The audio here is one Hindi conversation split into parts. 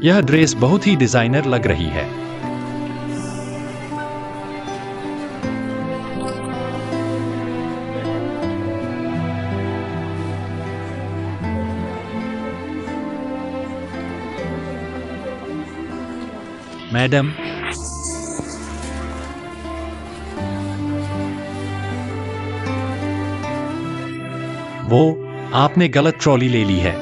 यह ड्रेस बहुत ही डिजाइनर लग रही है। मैडम, वो आपने गलत ट्रॉली ले ली है।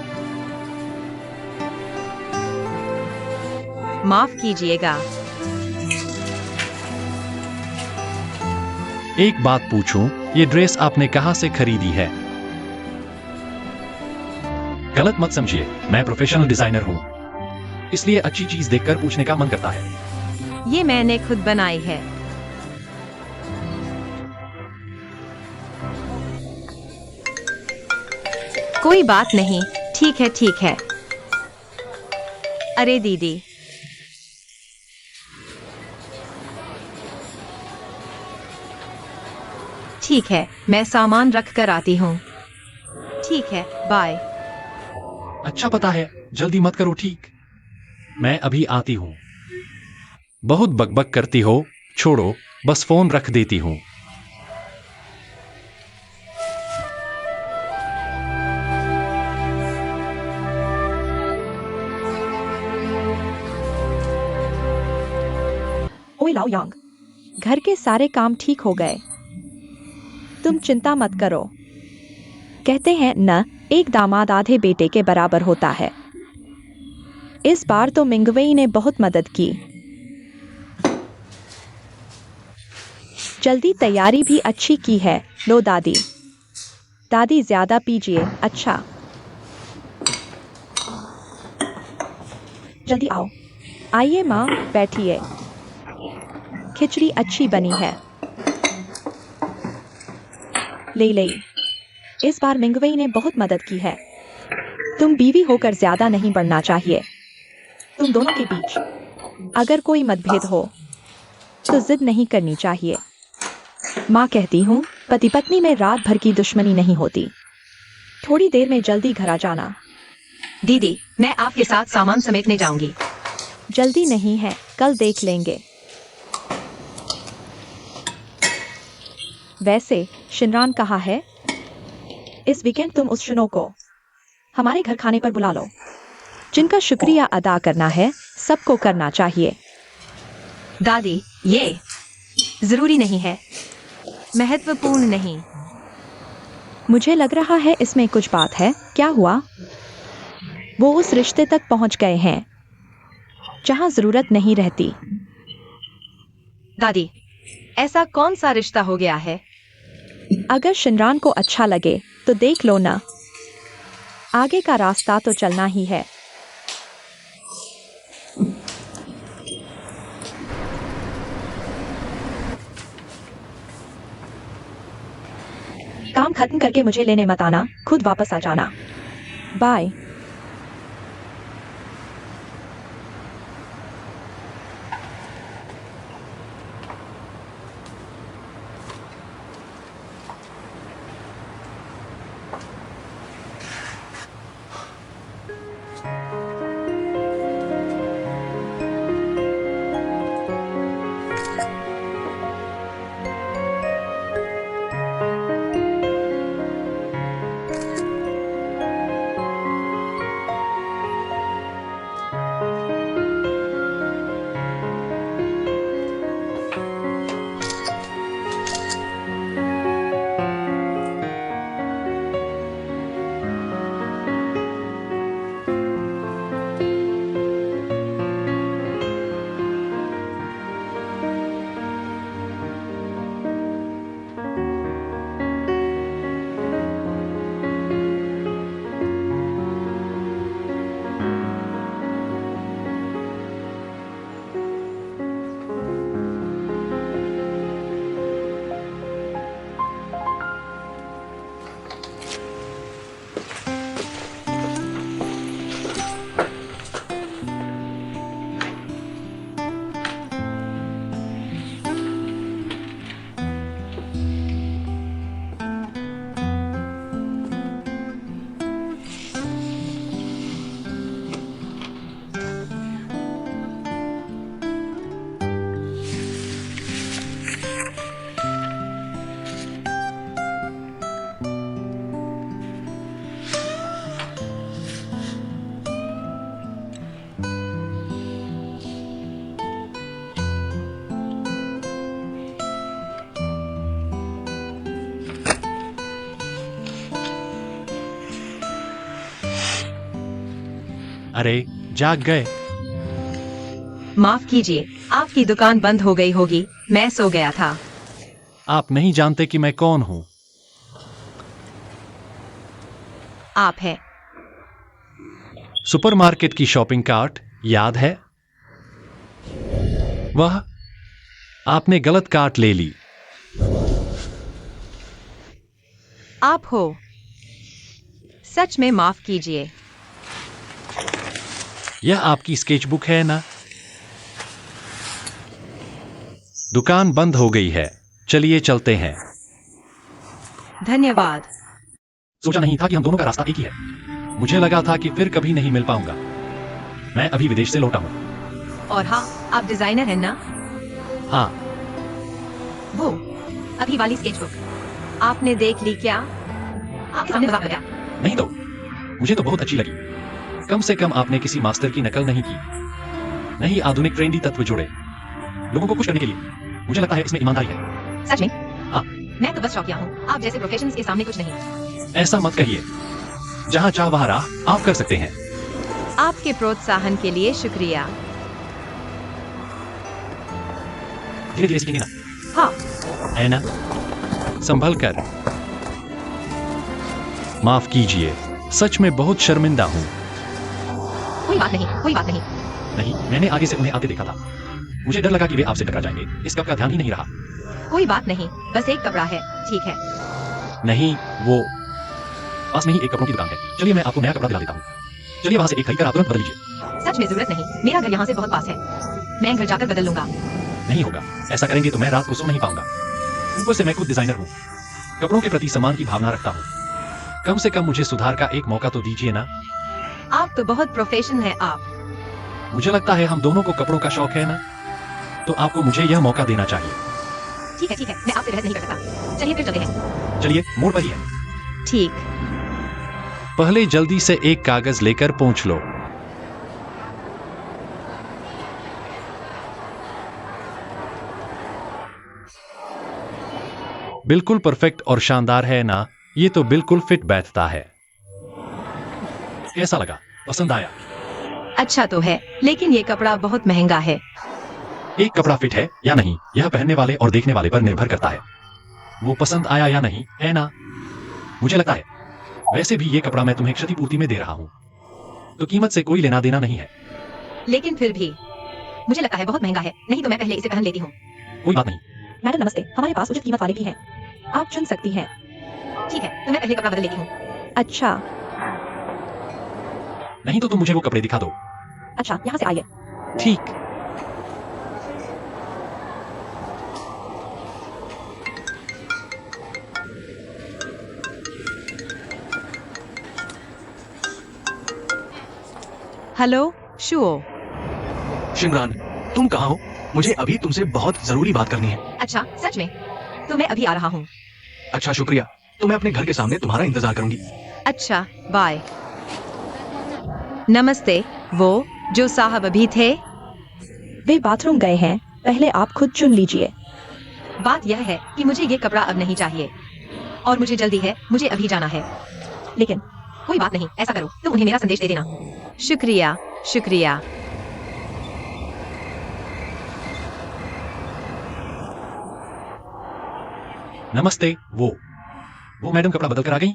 माफ कीजिएगा। एक बात पूछूं, ये ड्रेस आपने कहां से खरीदी है? गलत मत समझिए, मैं प्रोफेशनल डिजाइनर हूं, इसलिए अच्छी चीज देखकर पूछने का मन करता है। ये मैंने खुद बनाई है। कोई बात नहीं, ठीक है ठीक है। अरे दीदी, ठीक है, मैं सामान रख कर आती हूँ। ठीक है, बाय। अच्छा पता है, जल्दी मत करो ठीक। मैं अभी आती हूँ। बहुत बकबक करती हो, छोड़ो, बस फोन रख देती हूँ। ओए लाओ यांग, घर के सारे काम ठीक हो गए। तुम चिंता मत करो। कहते हैं न, एक दामाद आधे बेटे के बराबर होता है। इस बार तो मिंगवेई ने बहुत मदद की। जल्दी तैयारी भी अच्छी की है। लो दादी। दादी ज्यादा पीजिए। अच्छा, जल्दी आओ। आइए माँ, बैठिए। खिचड़ी अच्छी बनी है। ले। इस बार मिंगवेई ने बहुत मदद की है। तुम बीवी होकर ज्यादा नहीं बढ़ना चाहिए। तुम दोनों के बीच अगर कोई मतभेद हो तो जिद नहीं करनी चाहिए। माँ कहती हूँ, पति पत्नी में रात भर की दुश्मनी नहीं होती। थोड़ी देर में जल्दी घर आ जाना। दीदी, मैं आपके साथ सामान समेटने जाऊंगी। जल्दी नहीं है, कल देख लेंगे। वैसे शिनरान कहाँ है? इस वीकेंड तुम उस शुनो को हमारे घर खाने पर बुला लो। जिनका शुक्रिया अदा करना है, सबको करना चाहिए। दादी, ये जरूरी नहीं है, महत्वपूर्ण नहीं। मुझे लग रहा है इसमें कुछ बात है। क्या हुआ? वो उस रिश्ते तक पहुंच गए हैं जहां जरूरत नहीं रहती। दादी, ऐसा कौन सा रिश्ता हो गया है? अगर शिनरान को अच्छा लगे तो देख लो ना। आगे का रास्ता तो चलना ही है। काम खत्म करके मुझे लेने मत आना, खुद वापस आ जाना। बाय। अरे, जाग गए। माफ कीजिए, आपकी दुकान बंद हो गई होगी, मैं सो गया था। आप नहीं जानते कि मैं कौन हूं। आप है। सुपरमार्केट की शॉपिंग कार्ट याद है? वह आपने गलत कार्ट ले ली। आप हो। सच में माफ कीजिए। यह आपकी स्केचबुक है ना? दुकान बंद हो गई है, चलिए चलते हैं। धन्यवाद। सोचा नहीं था कि हम दोनों का रास्ता एक ही है। मुझे लगा था कि फिर कभी नहीं मिल पाऊंगा। मैं अभी विदेश से लौटा हूं। और हाँ, आप डिजाइनर हैं ना? हाँ। वो अभी वाली स्केचबुक आपने देख ली क्या? आपके सामने मजाक लगा? नहीं तो मुझे तो बहुत अच्छी लगी। कम से कम आपने किसी मास्टर की नकल नहीं की। नहीं आधुनिक ट्रेंडी तत्व जोड़े लोगों को खुश करने के लिए। मुझे लगता है इसमें ईमानदारी है। सच में? हाँ। मैं तो बस शौकिया हूँ, आप जैसे प्रोफेशनल्स के सामने कुछ नहीं। ऐसा मत कहिए। जहां चाह वहां राह आप कर सकते हैं। आपके प्रोत्साहन के लिए शुक्रिया। धीरे धीरे सीखेंगे ना। हाँ। है ना? संभल कर। माफ कीजिए, सच में बहुत शर्मिंदा हूं। कोई बात नहीं, कोई बात नहीं। नहीं, मैंने आगे से उन्हें आते देखा था। मुझे डर लगा कि वे आपसे टकरा जाएंगे। इस कप का ध्यान ही नहीं रहा। कोई बात नहीं, बस एक कपड़ा है, ठीक है। नहीं, वो पास में ही एक कपड़ों की दुकान है। चलिए मैं आपको नया कपड़ा दिला देता हूँ। चलिए वहां से एक खरीदकर आप तुरंत बदल लीजिए। सच में जरूरत नहीं, मेरा घर यहाँ से बहुत पास है। मैं घर जाकर बदल लूंगा। नहीं होगा, ऐसा करेंगे तो मैं रात को सो नहीं पाऊंगा। ऊपर से मैं खुद डिजाइनर हूँ, कपड़ों के प्रति सम्मान की भावना रखता हूँ। कम से कम मुझे सुधार का एक मौका तो दीजिए ना। आप तो बहुत प्रोफेशनल हैं आप। मुझे लगता है हम दोनों को कपड़ों का शौक है ना, तो आपको मुझे यह मौका देना चाहिए। ठीक है, मैं आपसे बहस नहीं कर सकता। चलिए फिर चलते हैं। चलिए, मोड़ पर ही है। ठीक। पहले जल्दी से एक कागज लेकर पहुंच लो। बिल्कुल परफेक्ट और शानदार है ना? ये तो बिल्कुल फिट बैठता है। कैसा लगा? पसंद आया? अच्छा तो है, लेकिन ये कपड़ा बहुत महंगा है। एक कपड़ा फिट है या नहीं, यह पहनने वाले और देखने वाले पर निर्भर करता है। वो पसंद आया या नहीं, है ना? मुझे लगता है। वैसे भी ये कपड़ा मैं तुम्हें क्षतिपूर्ति में दे रहा हूँ, तो कीमत से कोई लेना देना नहीं है। लेकिन फिर भी मुझे लगता है बहुत महंगा है। नहीं तो मैं पहले इसे पहन लेती हूँ। कोई बात नहीं। मैडम नमस्ते, हमारे पास उचित कीमत वाले भी हैं। आप चुन सकती हैं। ठीक है, तो मैं पहले कपड़ा बदल लेती हूँ। अच्छा। नहीं तो तुम मुझे वो कपड़े दिखा दो। अच्छा, यहाँ से आइए। ठीक। हेलो शुओ। शिमरान, तुम कहाँ हो? मुझे अभी तुमसे बहुत जरूरी बात करनी है। अच्छा सच में? तो मैं अभी आ रहा हूँ। अच्छा शुक्रिया, तो मैं अपने घर के सामने तुम्हारा इंतजार करूंगी। अच्छा बाय। नमस्ते, वो जो साहब अभी थे? वे बाथरूम गए हैं, पहले आप खुद चुन लीजिए। बात यह है कि मुझे ये कपड़ा अब नहीं चाहिए और मुझे जल्दी है, मुझे अभी जाना है। लेकिन कोई बात नहीं, ऐसा करो, तुम उन्हें मेरा संदेश दे देना। शुक्रिया शुक्रिया। नमस्ते। वो मैडम कपड़ा बदल कर आ गई?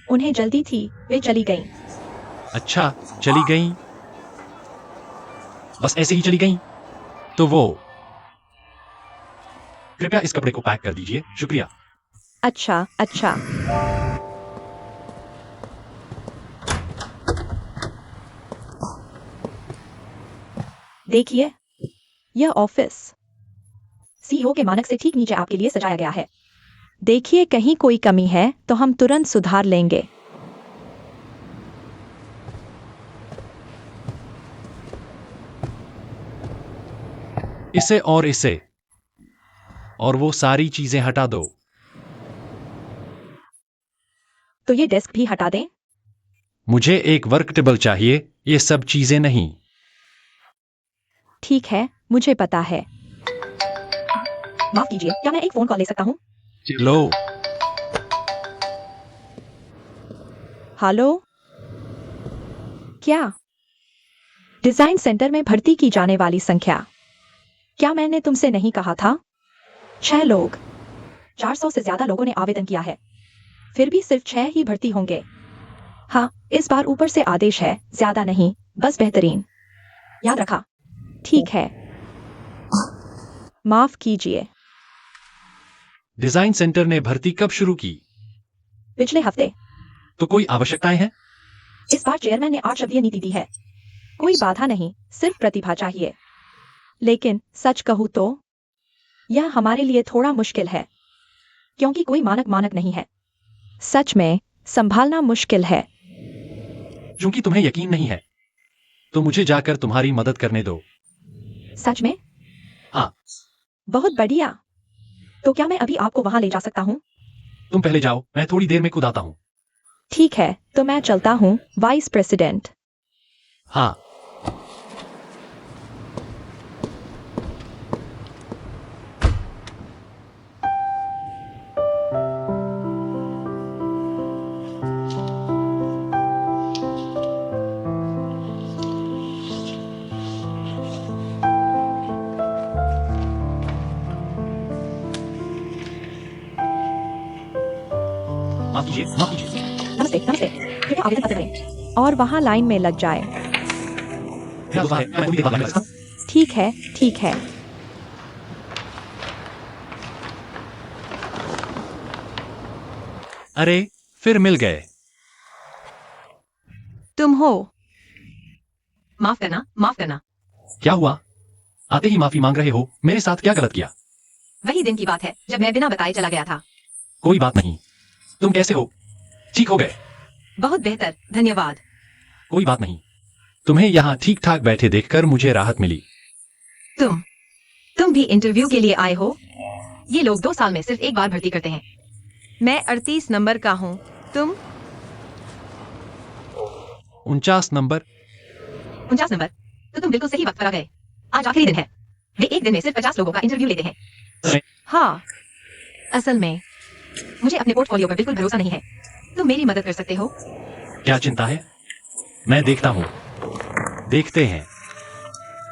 उन्हें जल्दी थी, वे चली गईं। अच्छा, चली गई? बस ऐसे ही चली गई? तो वो कृपया इस कपड़े को पैक कर दीजिए, शुक्रिया। अच्छा अच्छा। देखिए, यह ऑफिस सीईओ के मानक से ठीक नीचे आपके लिए सजाया गया है। देखिए कहीं कोई कमी है तो हम तुरंत सुधार लेंगे। इसे और वो सारी चीजें हटा दो। तो ये डेस्क भी हटा दें? मुझे एक वर्क टेबल चाहिए, ये सब चीजें नहीं। ठीक है, मुझे पता है। माफ कीजिए, क्या मैं एक फोन कॉल ले सकता हूँ? लो। हेलो? क्या? डिजाइन सेंटर में भर्ती की जाने वाली संख्या, क्या मैंने तुमसे नहीं कहा था? 6 लोग। 400 से ज्यादा लोगों ने आवेदन किया है, फिर भी सिर्फ 6 ही भर्ती होंगे। हाँ, इस बार ऊपर से आदेश है, ज्यादा नहीं, बस बेहतरीन। याद रखा? ठीक है। माफ कीजिए। डिजाइन सेंटर ने भर्ती कब शुरू की? पिछले हफ्ते। तो कोई आवश्यकताएं हैं? इस बार चेयरमैन ने 8 शब्दीय नीति दी है। कोई बाधा नहीं, सिर्फ प्रतिभा चाहिए। लेकिन सच कहूं तो यह हमारे लिए थोड़ा मुश्किल है, क्योंकि कोई मानक नहीं है। सच में संभालना मुश्किल है। क्योंकि तुम्हें यकीन नहीं है, तो मुझे जाकर तुम्हारी मदद करने दो। सच में? हाँ। बहुत बढ़िया। तो क्या मैं अभी आपको वहां ले जा सकता हूँ? तुम पहले जाओ, मैं थोड़ी देर में खुद आता हूँ। ठीक है, तो मैं चलता हूँ, वाइस प्रेसिडेंट। हाँ। माफ कीजिए, माफ कीजिए। नमस्ते, नमस्ते। कृपया आवेदन पत्र भरें और वहां लाइन में लग जाए। क्या हुआ है? मैं थोड़ी देर बाद लाइन में लगता हूँ। ठीक है, ठीक है। अरे, फिर मिल गए। तुम हो? माफ करना, माफ करना। क्या हुआ? आते ही माफी मांग रहे हो? मेरे साथ क्या गलत किया? वही दिन की बात है जब मैं बिना बताए चला गया था। कोई बात नहीं। तुम कैसे हो? ठीक हो गए? बहुत बेहतर, धन्यवाद। कोई बात नहीं। तुम्हें यहाँ ठीक ठाक बैठे देखकर मुझे राहत मिली। तुम भी इंटरव्यू के लिए आए हो? ये लोग 2 साल में सिर्फ एक बार भर्ती करते हैं। मैं 38 नंबर का हूँ। तुम? 49 नंबर। 49 नंबर? तो तुम बिल्कुल सही वक्त पर आ गए। आज आखिरी दिन है। वे एक दिन में सिर्फ 50 लोगों का इंटरव्यू लेते हैं। हाँ, असल में मुझे अपने पोर्टफोलियो पर बिल्कुल भरोसा नहीं है। तुम मेरी मदद कर सकते हो? क्या चिंता है? मैं देखता हूँ। देखते हैं।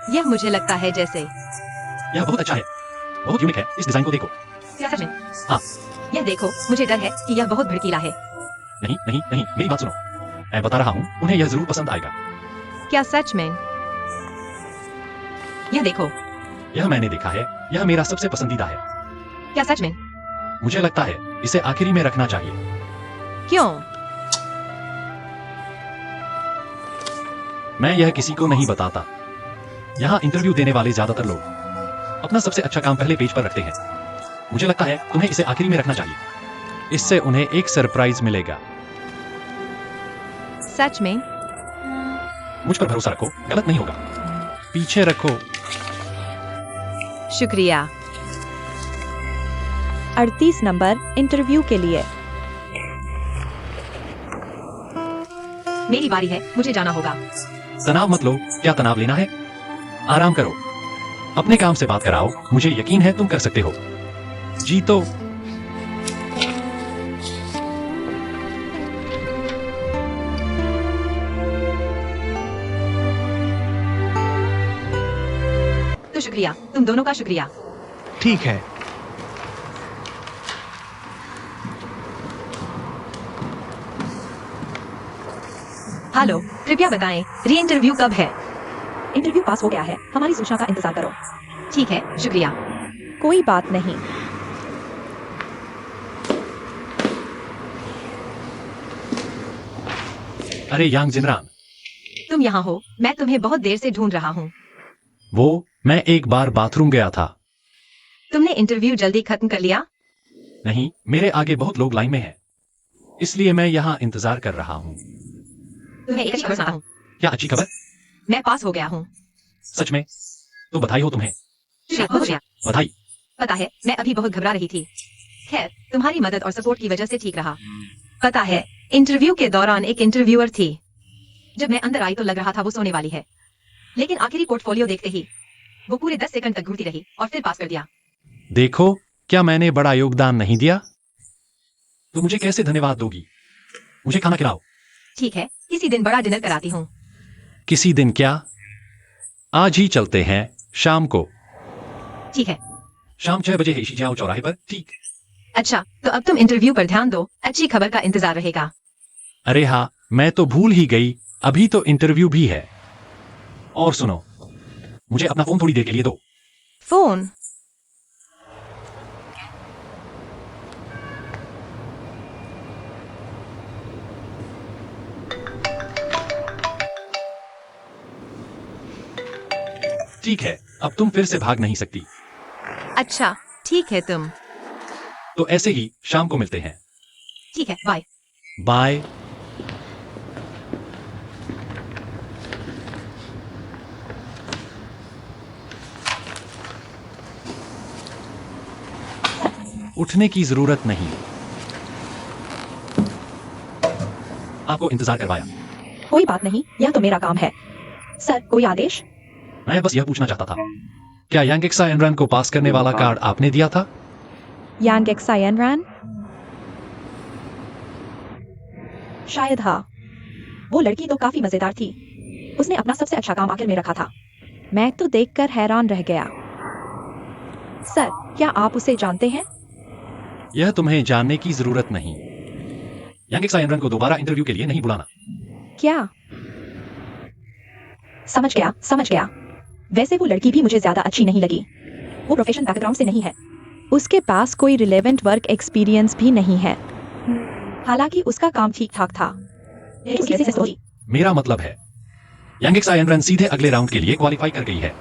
यह मुझे लगता है जैसे। यह बहुत अच्छा है, बहुत यूनिक है। इस डिजाइन को देखो। क्या सच में? हाँ। यह देखो, मुझे डर है कि यह बहुत भड़कीला है। नहीं नहीं नहीं, मेरी बात सुनो। मैं बता रहा हूँ, उन्हें यह जरूर पसंद आएगा। क्या सच में? यह देखो। यह मैंने देखा है, यह मेरा सबसे पसंदीदा है। क्या सच में? मुझे लगता है इसे आखिरी में रखना चाहिए। क्यों? मैं यह किसी को नहीं बताता। यहाँ इंटरव्यू देने वाले ज्यादातर लोग अपना सबसे अच्छा काम पहले पेज पर रखते हैं। मुझे लगता है तुम्हें इसे आखिरी में रखना चाहिए। इससे उन्हें एक सरप्राइज मिलेगा। सच में? मुझ पर भरोसा रखो, गलत नहीं होगा। पीछे रखो। शुक्रिया। 38 नंबर इंटरव्यू के लिए। मेरी बारी है, मुझे जाना होगा। तनाव मत लो। क्या तनाव लेना है? आराम करो। अपने काम से बात कराओ। मुझे यकीन है तुम कर सकते हो। जीतो। तो शुक्रिया, तुम दोनों का शुक्रिया। ठीक है। हेलो, कृपया बताएं, री इंटरव्यू कब है? इंटरव्यू पास हो गया है, हमारी सूचना का इंतजार करो। ठीक है, शुक्रिया। कोई बात नहीं। अरे यांग जिनरान, तुम यहाँ हो, मैं तुम्हें बहुत देर से ढूंढ रहा हूँ। मैं एक बार बाथरूम गया था। तुमने इंटरव्यू जल्दी खत्म कर लिया? नहीं, मेरे आगे बहुत लोग लाइन में हैं। इसलिए मैं यहाँ इंतजार कर रहा हूँ। तुम्हें एक अच्छी खबर सुनाता हूँ। क्या अच्छी खबर? मैं पास हो गया हूँ। सच में? तो बधाई हो तुम्हें। बहुत शुक्रिया। बधाई। पता है, मैं अभी बहुत घबरा रही थी। खैर, तुम्हारी मदद और सपोर्ट की वजह से ठीक रहा। पता है, इंटरव्यू के दौरान एक इंटरव्यूअर थी। जब मैं अंदर आई तो लग रहा था वो सोने वाली है, लेकिन आखिरी पोर्टफोलियो देखते ही वो पूरे 10 सेकंड तक घूरती रही और फिर पास कर दिया। देखो, क्या मैंने बड़ा योगदान नहीं दिया? तो मुझे कैसे धन्यवाद दोगी? मुझे खाना खिलाओ। ठीक है, किसी दिन बड़ा डिनर कराती हूँ। किसी दिन क्या? आज ही चलते हैं, शाम को। ठीक है। शाम 6 बजे हेशी जाओ चौराहे पर, ठीक? अच्छा, तो अब तुम इंटरव्यू पर ध्यान दो, अच्छी खबर का इंतजार रहेगा। अरे हाँ, मैं तो भूल ही गई, अभी तो इंटरव्यू भी है। और सुनो, मुझे अपना फोन थोड़ी देर के लिए दो। फोन? ठीक है, अब तुम फिर से भाग नहीं सकती। अच्छा, ठीक है तुम। तो ऐसे ही शाम को मिलते हैं। ठीक है, बाय। बाय। उठने की जरूरत नहीं, आपको इंतजार करवाया। कोई बात नहीं, यह तो मेरा काम है। सर, कोई आदेश? मैं बस यह पूछना चाहता था, क्या यांगेक्सा एनरन को पास करने वाला कार्ड आपने दिया था? यांगेक्सा एनरन? शायद हाँ। वो लड़की तो काफी मजेदार थी। उसने अपना सबसे अच्छा काम आखिर में रखा था। मैं तो देखकर हैरान रह गया। सर, क्या आप उसे जानते हैं? यह तुम्हें जानने की जरूरत नहीं। यांगेक्सा एनरन को दोबारा इंटरव्यू के लिए नहीं बुलाना। क्या? समझ गया, समझ गया। वैसे वो लड़की भी मुझे ज्यादा अच्छी नहीं लगी। वो प्रोफेशनल बैकग्राउंड से नहीं है। उसके पास कोई रिलेवेंट वर्क एक्सपीरियंस भी नहीं है। हालांकि उसका काम ठीक ठाक था। उसकी वजह से मेरा मतलब है, यांगेक्सा एनरन सीधे अगले राउंड के लिए क्वालिफाई कर गई है।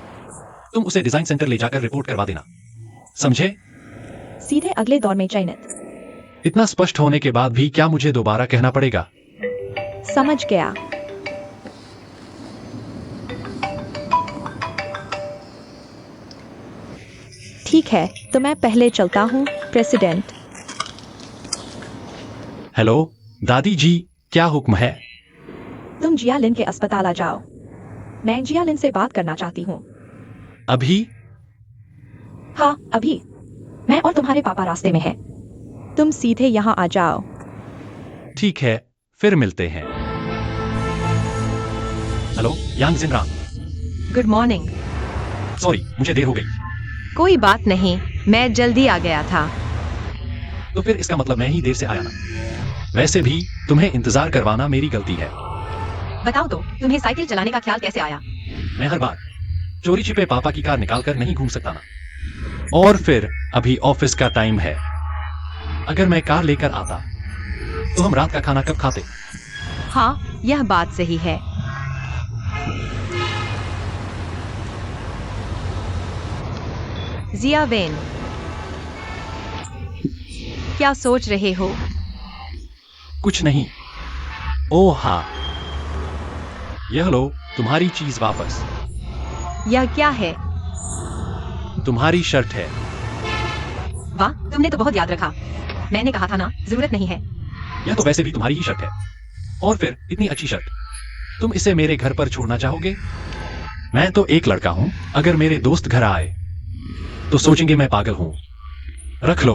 तुम उसे डिजाइन सेंटर ले जाकर रिपोर्ट करवा देना, समझे? सीधे अगले दौर में चयनित। इतना स्पष्ट होने के बाद भी क्या मुझे दोबारा कहना पड़ेगा? समझ गया। ठीक है, तो मैं पहले चलता हूँ, प्रेसिडेंट। हेलो दादी जी, क्या हुक्म है? तुम जियालिन के अस्पताल आ जाओ। मैं जियालिन से बात करना चाहती हूँ। अभी? हाँ, अभी। मैं और तुम्हारे पापा रास्ते में हैं। तुम सीधे यहाँ आ जाओ। ठीक है, फिर मिलते हैं। हेलो यांग जिनरा। Good morning. सॉरी, मुझे देर हो गई। कोई बात नहीं, मैं जल्दी आ गया था। तो फिर इसका मतलब मैं ही देर से आया ना। वैसे भी तुम्हें इंतजार करवाना मेरी गलती है। बताओ तो, तुम्हें साइकिल चलाने का ख्याल कैसे आया? मैं हर बार चोरी छिपे पापा की कार निकाल कर नहीं घूम सकता ना। और फिर अभी ऑफिस का टाइम है। अगर मैं कार लेकर आता तो हम रात का खाना कब खाते? हाँ, यह बात सही है। जिया वेन, क्या सोच रहे हो? कुछ नहीं। ओह हाँ, यह लो तुम्हारी चीज वापस। यह क्या है? तुम्हारी शर्ट है। वाह, तुमने तो बहुत याद रखा। मैंने कहा था ना, जरूरत नहीं है। यह तो वैसे भी तुम्हारी ही शर्ट है। और फिर इतनी अच्छी शर्ट, तुम इसे मेरे घर पर छोड़ना चाहोगे? मैं तो एक लड़का हूं, अगर मेरे दोस्त घर आए तो सोचेंगे मैं पागल हूं। रख लो।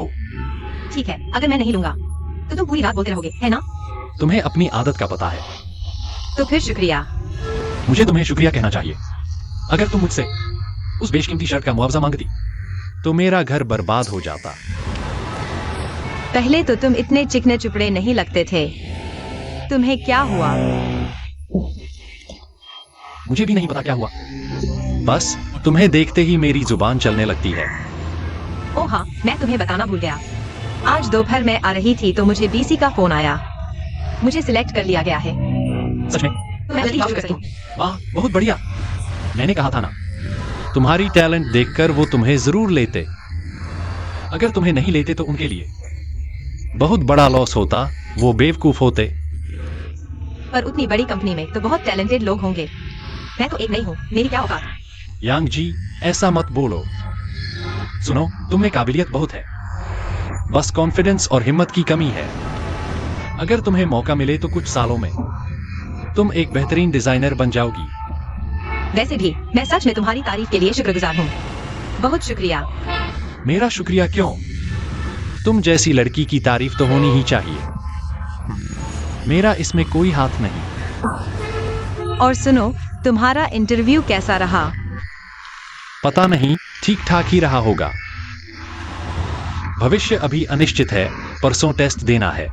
ठीक है, अगर मैं नहीं लूंगा तो तुम पूरी रात बोलते रहोगे, है ना? तुम्हें अपनी आदत का पता है। तो फिर शुक्रिया। मुझे तुम्हें शुक्रिया कहना चाहिए। अगर तुम मुझसे उस बेशकीमती शर्ट का मुआवजा मांगती तो मेरा घर बर्बाद हो जाता। पहले तो तुम इतने चिकने चुपड़े नहीं लगते थे। तुम्हें क्या हुआ? मुझे भी नहीं पता क्या हुआ, बस तुम्हें देखते ही मेरी जुबान चलने लगती है। ओह हाँ, मैं तुम्हें बताना भूल गया। आज दोपहर में आ रही थी तो मुझे बीसी का फोन आया। मुझे सिलेक्ट कर लिया गया है। सच में? तो मैं जल्दी शुरू करती हूँ। वाह, बहुत बढ़िया। मैंने कहा था ना, तुम्हारी टैलेंट देखकर वो तुम्हें जरूर लेते। अगर तुम्हें नहीं लेते तो उनके लिए बहुत बड़ा लॉस होता। वो बेवकूफ होते। पर उतनी बड़ी कंपनी में तो बहुत टैलेंटेड लोग होंगे। मैं तो एक नहीं हूँ, मेरी क्या औकात? यांग जी, ऐसा मत बोलो। सुनो, तुम में काबिलियत बहुत है, बस कॉन्फिडेंस और हिम्मत की कमी है। अगर तुम्हें मौका मिले तो कुछ सालों में तुम एक बेहतरीन डिजाइनर बन जाओगी। वैसे भी मैं सच में तुम्हारी तारीफ के लिए शुक्रगुजार हूँ। बहुत शुक्रिया। मेरा शुक्रिया क्यों? तुम जैसी लड़की की तारीफ तो होनी ही चाहिए। मेरा इसमें कोई हाथ नहीं। और सुनो, तुम्हारा इंटरव्यू कैसा रहा? पता नहीं, ठीक ठाक ही रहा होगा। भविष्य अभी अनिश्चित है, परसों टेस्ट देना है।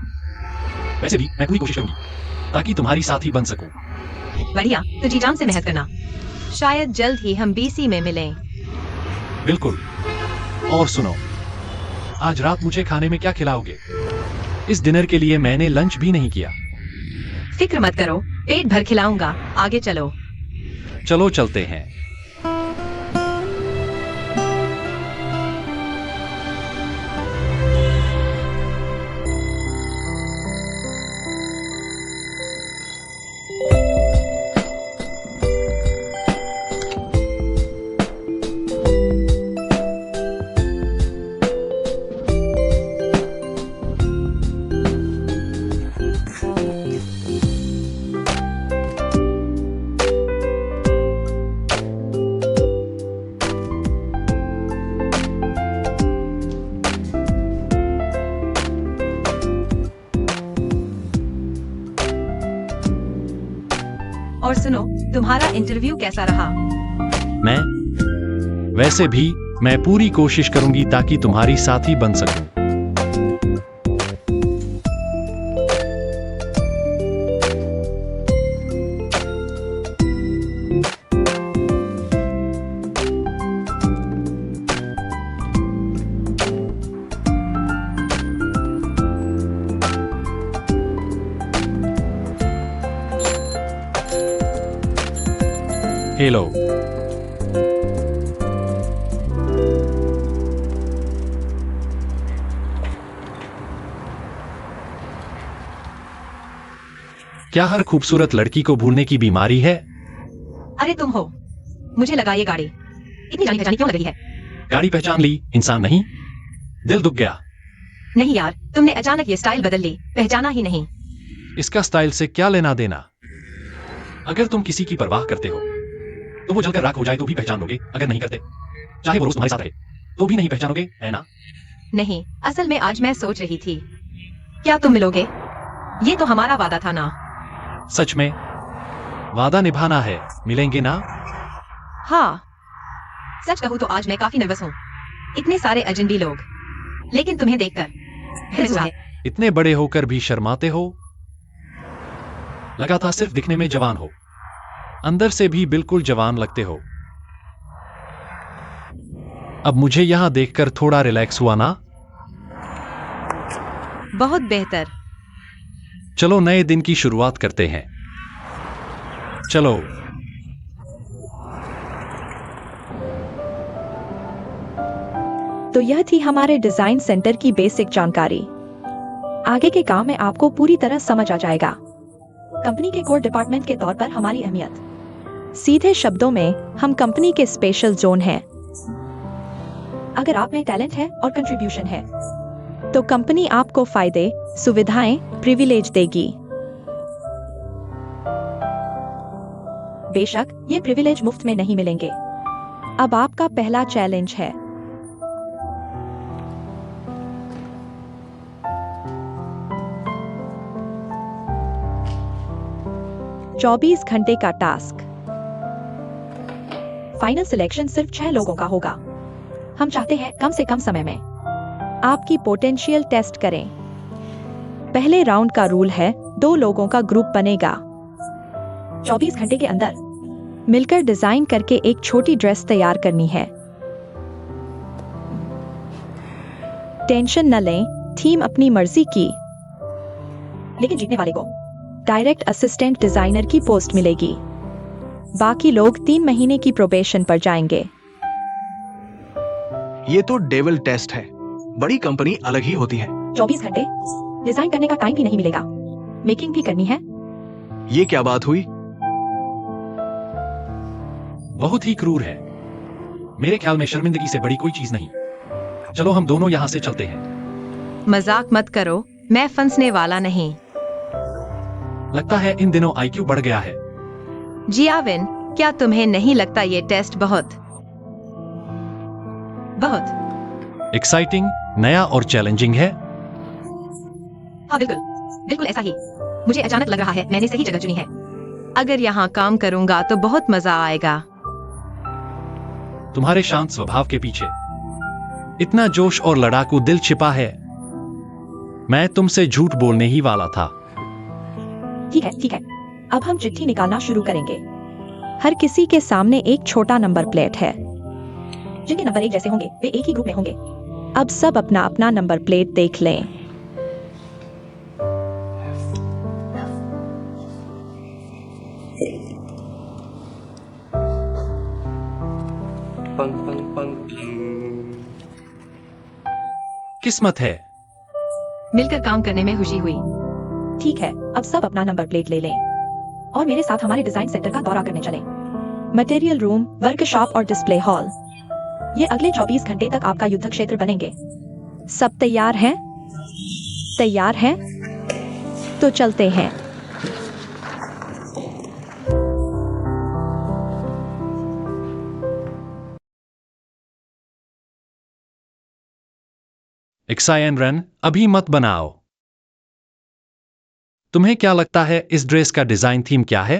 वैसे भी मैं पूरी कोशिश करूंगी ताकि तुम्हारी साथी बन सकूं। बढ़िया, तो जी जान से मेहनत करना। शायद जल्द ही हम बीसी में मिलें। बिल्कुल। और सुनो, आज रात मुझे खाने में क्या खिलाओगे? इस डिनर के लिए मैंने लंच भी नहीं किया। फिक्र मत करो, पेट भर खिलाऊंगा। आगे चलो। चलो चलते हैं। और सुनो, तुम्हारा इंटरव्यू कैसा रहा? वैसे भी मैं पूरी कोशिश करूंगी ताकि तुम्हारी साथी बन सकूं। हेलो। क्या हर खूबसूरत लड़की को भूलने की बीमारी है? अरे तुम हो। मुझे लगा ये गाड़ी इतनी जानी पहचानी क्यों लग रही है? गाड़ी पहचान ली, इंसान नहीं। दिल दुख गया। नहीं यार, तुमने अचानक ये स्टाइल बदल ली, पहचाना ही नहीं। इसका स्टाइल से क्या लेना देना? अगर तुम किसी की परवाह करते हो तो वो जलकर राख हो जाए तो भी पहचान लोगे। अगर नहीं करते, चाहे वो रोज तुम्हारे साथ रहे, तो भी नहीं पहचानोगे, है ना? नहीं, असल में आज मैं सोच रही थी, क्या तुम मिलोगे? ये तो हमारा वादा था ना। सच में? वादा निभाना है, मिलेंगे ना? हाँ, सच कहूँ तो आज मैं काफी नर्वस हूँ। इतने सारे अजनबी लोग, लेकिन तुम्हें देखकर महसूस हुआ है। इतने बड़े होकर भी शर्माते हो? लगा था सिर्फ दिखने में जवान हो, अंदर से भी बिल्कुल जवान लगते हो। अब मुझे यहां देखकर थोड़ा रिलैक्स हुआ ना? बहुत बेहतर। चलो नए दिन की शुरुआत करते हैं। चलो। तो यह थी हमारे डिजाइन सेंटर की बेसिक जानकारी। आगे के काम में आपको पूरी तरह समझ आ जाएगा। कंपनी के कोर डिपार्टमेंट के तौर पर हमारी अहमियत, सीधे शब्दों में हम कंपनी के स्पेशल जोन हैं। अगर आप में टैलेंट है और कंट्रीब्यूशन है तो कंपनी आपको फायदे, सुविधाएं, प्रिविलेज देगी। बेशक ये प्रिविलेज मुफ्त में नहीं मिलेंगे। अब आपका पहला चैलेंज है। चौबीस घंटे का टास्क। फाइनल सिलेक्शन सिर्फ 6 लोगों का होगा। हम चाहते हैं कम से कम समय में आपकी पोटेंशियल टेस्ट करें। पहले राउंड का रूल है 2 लोगों का ग्रुप बनेगा। 24 घंटे के अंदर मिलकर डिजाइन करके एक छोटी ड्रेस तैयार करनी है। टेंशन न लें, थीम अपनी मर्जी की, लेकिन जीतने वाले को डायरेक्ट असिस्टेंट डिजाइनर की पोस्ट मिलेगी। बाकी लोग 3 महीने की प्रोबेशन पर जाएंगे। ये तो डेविल टेस्ट है। बड़ी कंपनी अलग ही होती है। 24 घंटे डिजाइन करने का टाइम भी नहीं मिलेगा, मेकिंग भी करनी है। ये क्या बात हुई? बहुत ही क्रूर है। मेरे ख्याल में शर्मिंदगी से बड़ी कोई चीज नहीं। चलो हम दोनों यहां से चलते हैं। मजाक मत करो, मैं फंसने वाला नहीं। लगता है इन दिनों आईक्यू बढ़ गया है। जियाविन, क्या तुम्हें नहीं लगता ये टेस्ट बहुत एक्साइटिंग, नया और चैलेंजिंग है? हाँ बिल्कुल, बिल्कुल ऐसा ही। मुझे अचानक लग रहा है मैंने सही जगह चुनी है। अगर यहाँ काम करूंगा तो बहुत मजा आएगा। तुम्हारे शांत स्वभाव के पीछे इतना जोश और लड़ाकू दिल छिपा है। मैं तुमसे झूठ बोलने ही वाला था। ठीक है, ठीक है। अब हम चिट्ठी निकालना शुरू करेंगे। हर किसी के सामने एक छोटा नंबर प्लेट है। जिनके नंबर एक जैसे होंगे वे एक ही ग्रुप में होंगे। अब सब अपना अपना नंबर प्लेट देख लें। पंग पंग पंग पंग। किस्मत है। मिलकर काम करने में खुशी हुई। ठीक है, अब सब अपना नंबर प्लेट ले लें और मेरे साथ हमारे डिजाइन सेंटर का दौरा करने चलें। मटेरियल रूम, वर्कशॉप और डिस्प्ले हॉल, ये अगले 24 घंटे तक आपका युद्ध क्षेत्र बनेंगे। सब तैयार हैं? तैयार हैं? तो चलते हैं। एक्सायन रन अभी मत बनाओ। तुम्हें क्या लगता है इस ड्रेस का डिजाइन थीम क्या है?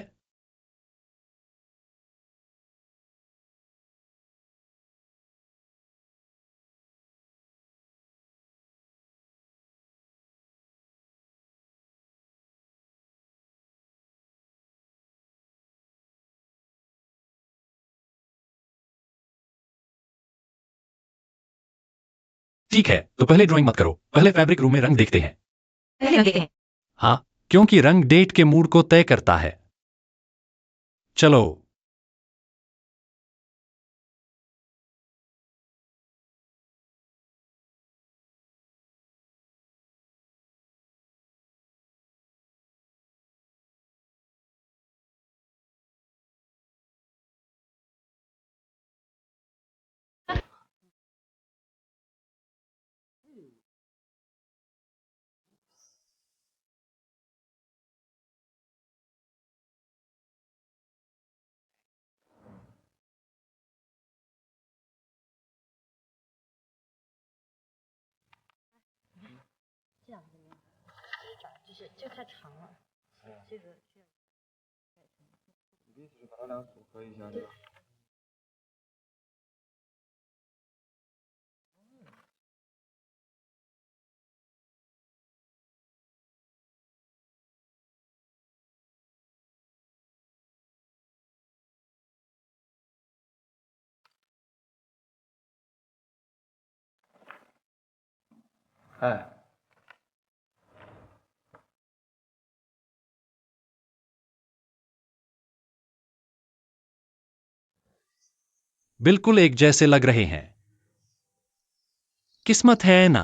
ठीक है, तो पहले ड्राइंग मत करो, पहले फैब्रिक रूम में रंग देखते हैं। पहले रंग देखते हैं। हाँ, क्योंकि रंग डेट के मूड को तय करता है। चलो। है बिल्कुल एक जैसे लग रहे हैं। किस्मत है ना?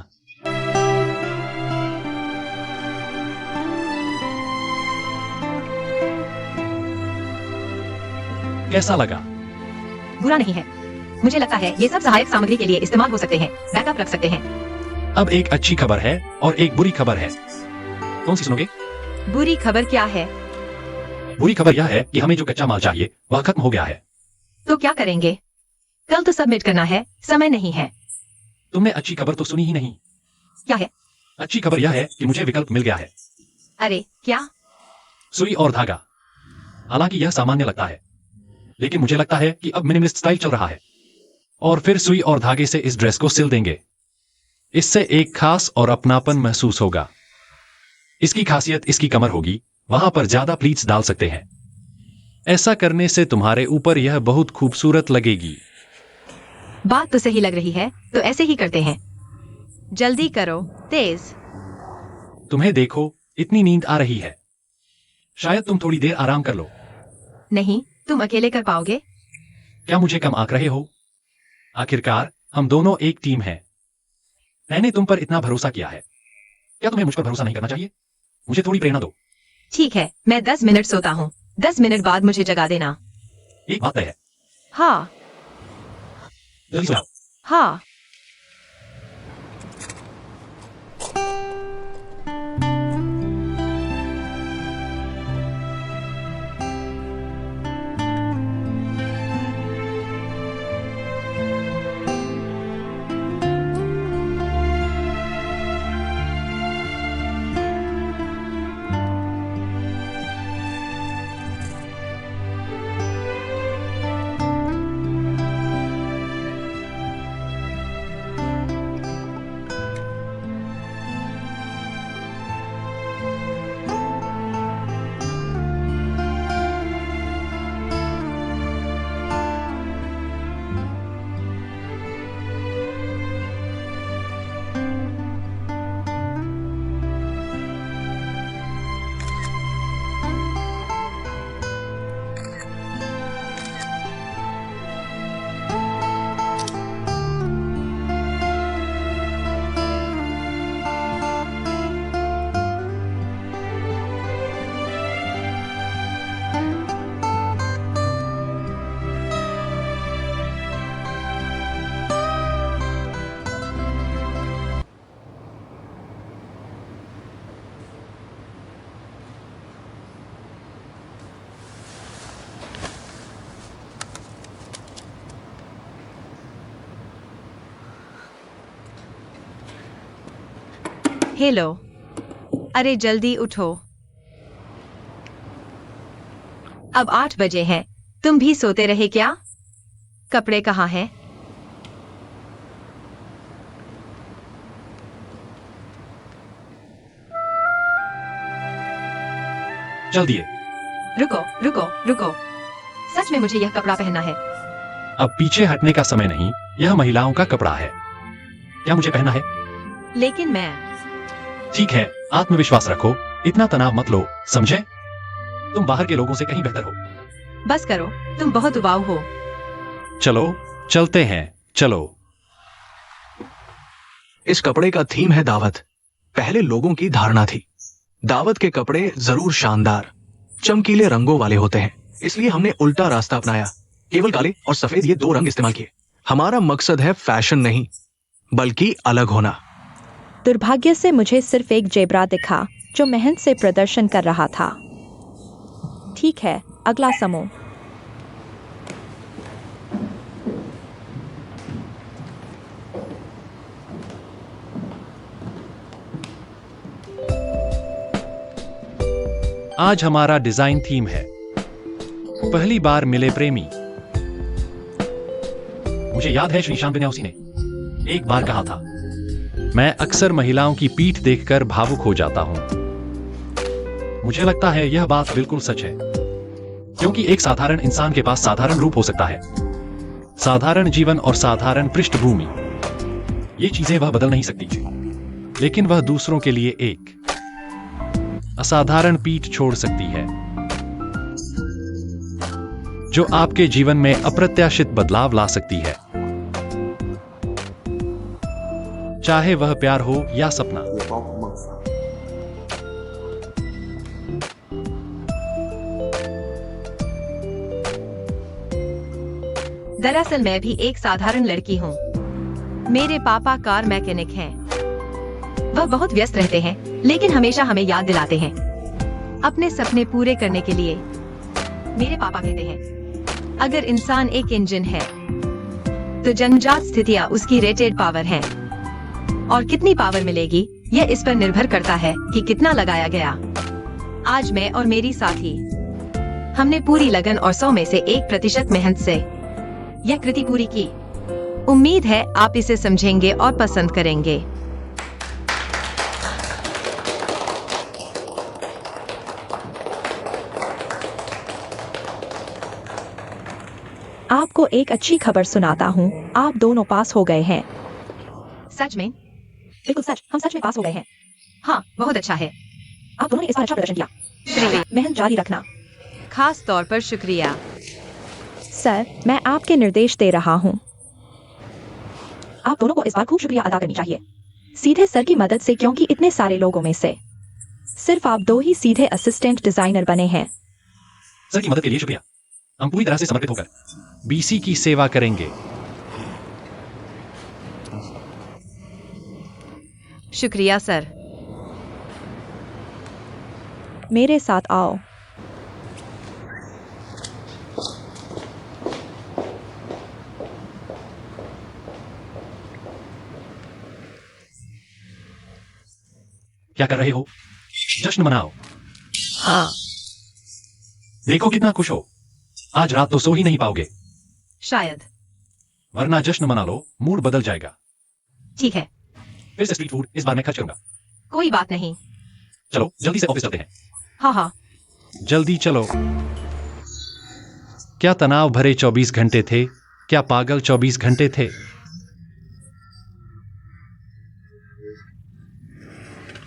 कैसा लगा? बुरा नहीं है। मुझे लगता है ये सब सहायक सामग्री के लिए इस्तेमाल हो सकते हैं। बैकअप रख सकते हैं। अब एक अच्छी खबर है और एक बुरी खबर है। कौन सी सुनोगे? बुरी खबर क्या है? बुरी खबर यह है कि हमें जो कच्चा माल चाहिए वह खत्म हो गया है। तो क्या करेंगे? कल तो सबमिट करना है, समय नहीं है। तुमने अच्छी खबर तो सुनी ही नहीं। क्या है? अच्छी खबर यह है कि मुझे विकल्प मिल गया है। अरे क्या? सुई और धागा। हालांकि यह सामान्य लगता है, लेकिन मुझे लगता है कि अब मिनिमलिस्ट स्टाइल चल रहा है। और फिर सुई और धागे से इस ड्रेस को सिल देंगे। इससे एक खास और अपनापन महसूस होगा। इसकी खासियत इसकी कमर होगी, वहां पर ज्यादा प्लीट्स डाल सकते हैं। ऐसा करने से तुम्हारे ऊपर यह बहुत खूबसूरत लगेगी। बात तो सही लग रही है, तो ऐसे ही करते हैं। जल्दी करो, तेज। तुम्हें देखो, इतनी नींद आ रही है। शायद तुम थोड़ी देर आराम कर लो। नहीं, तुम अकेले कर पाओगे? क्या मुझे कम आंक रहे हो? आखिरकार हम दोनों एक टीम हैं। मैंने तुम पर इतना भरोसा किया है। क्या तुम्हें मुझ पर भरोसा नहीं करना चाहिए? मुझे थोड़ी प्रेरणा दो। ठीक है, मैं 10 मिनट सोता हूँ। 10 मिनट बाद मुझे जगा देना। एक बात तय है। हाँ जल्दी सो जाओ। हाँ। हेलो, अरे जल्दी उठो। अब 8 बजे हैं। तुम भी सोते रहे क्या? कपड़े कहाँ हैं? चल दिए। रुको रुको रुको, सच में मुझे यह कपड़ा पहनना है। अब पीछे हटने का समय नहीं, यह महिलाओं का कपड़ा है। क्या मुझे पहनना है? लेकिन मैं ठीक है, आत्मविश्वास रखो, इतना तनाव मत लो, समझे? तुम बाहर के लोगों से कहीं बेहतर हो। बस करो, तुम बहुत उबाऊ हो। चलो चलते हैं, चलो। इस कपड़े का थीम है दावत। पहले लोगों की धारणा थी दावत के कपड़े जरूर शानदार, चमकीले रंगों वाले होते हैं, इसलिए हमने उल्टा रास्ता अपनाया। केवल काले और सफेद ये 2 रंग इस्तेमाल किए। हमारा मकसद है फैशन नहीं, बल्कि अलग होना। दुर्भाग्य से मुझे सिर्फ एक जेब्रा दिखा जो मेहनत से प्रदर्शन कर रहा था। ठीक है, अगला समूह। आज हमारा डिजाइन थीम है पहली बार मिले प्रेमी। मुझे याद है श्री शांतन्यासी ने एक बार कहा था, मैं अक्सर महिलाओं की पीठ देखकर भावुक हो जाता हूं। मुझे लगता है यह बात बिल्कुल सच है, क्योंकि एक साधारण इंसान के पास साधारण रूप हो सकता है, साधारण जीवन और साधारण पृष्ठभूमि। ये चीजें वह बदल नहीं सकती, लेकिन वह दूसरों के लिए एक असाधारण पीठ छोड़ सकती है, जो आपके जीवन में अप्रत्याशित बदलाव ला सकती है, चाहे वह प्यार हो या सपना। दरअसल मैं भी एक साधारण लड़की हूँ। मेरे पापा कार मैकेनिक हैं। वह बहुत व्यस्त रहते हैं, लेकिन हमेशा हमें याद दिलाते हैं अपने सपने पूरे करने के लिए। मेरे पापा कहते हैं, अगर इंसान एक इंजन है, तो जन्मजात स्थितियां उसकी रेटेड पावर हैं, और कितनी पावर मिलेगी यह इस पर निर्भर करता है कि कितना लगाया गया। आज मैं और मेरी साथी, हमने पूरी लगन और 100 में से 1% मेहनत से यह कृति पूरी की। उम्मीद है आप इसे समझेंगे और पसंद करेंगे। आपको एक अच्छी खबर सुनाता हूँ, आप दोनों पास हो गए हैं। सच में? बिल्कुल सच, हम सच में पास हो गए हैं। हाँ, बहुत अच्छा है। आप दोनों ने इस बार अच्छा प्रदर्शन किया। शुक्रिया। मेहनत जारी रखना। खास तौर पर शुक्रिया। सर, मैं आपके निर्देश दे रहा हूँ। आप दोनों को इस बार खूब शुक्रिया अदा करनी चाहिए, सीधे सर की मदद से, क्योंकि इतने सारे लोगों में से सिर्फ आप 2 ही सीधे असिस्टेंट डिजाइनर बने हैं। सर की मदद के लिए शुक्रिया। हम पूरी तरह से समर्पित होकर बीसी की सेवा करेंगे। शुक्रिया सर। मेरे साथ आओ। क्या कर रहे हो? जश्न मनाओ। हाँ, देखो कितना खुश हो। आज रात तो सो ही नहीं पाओगे, शायद। वरना जश्न मना लो, मूड बदल जाएगा। ठीक है, फिर से स्ट्रीट फूड इस बार मैं खर्च करूंगा। कोई बात नहीं। चलो जल्दी से ऑफिस चलते हैं। हाँ हाँ, जल्दी चलो। क्या तनाव भरे 24 घंटे थे? क्या पागल 24 घंटे थे?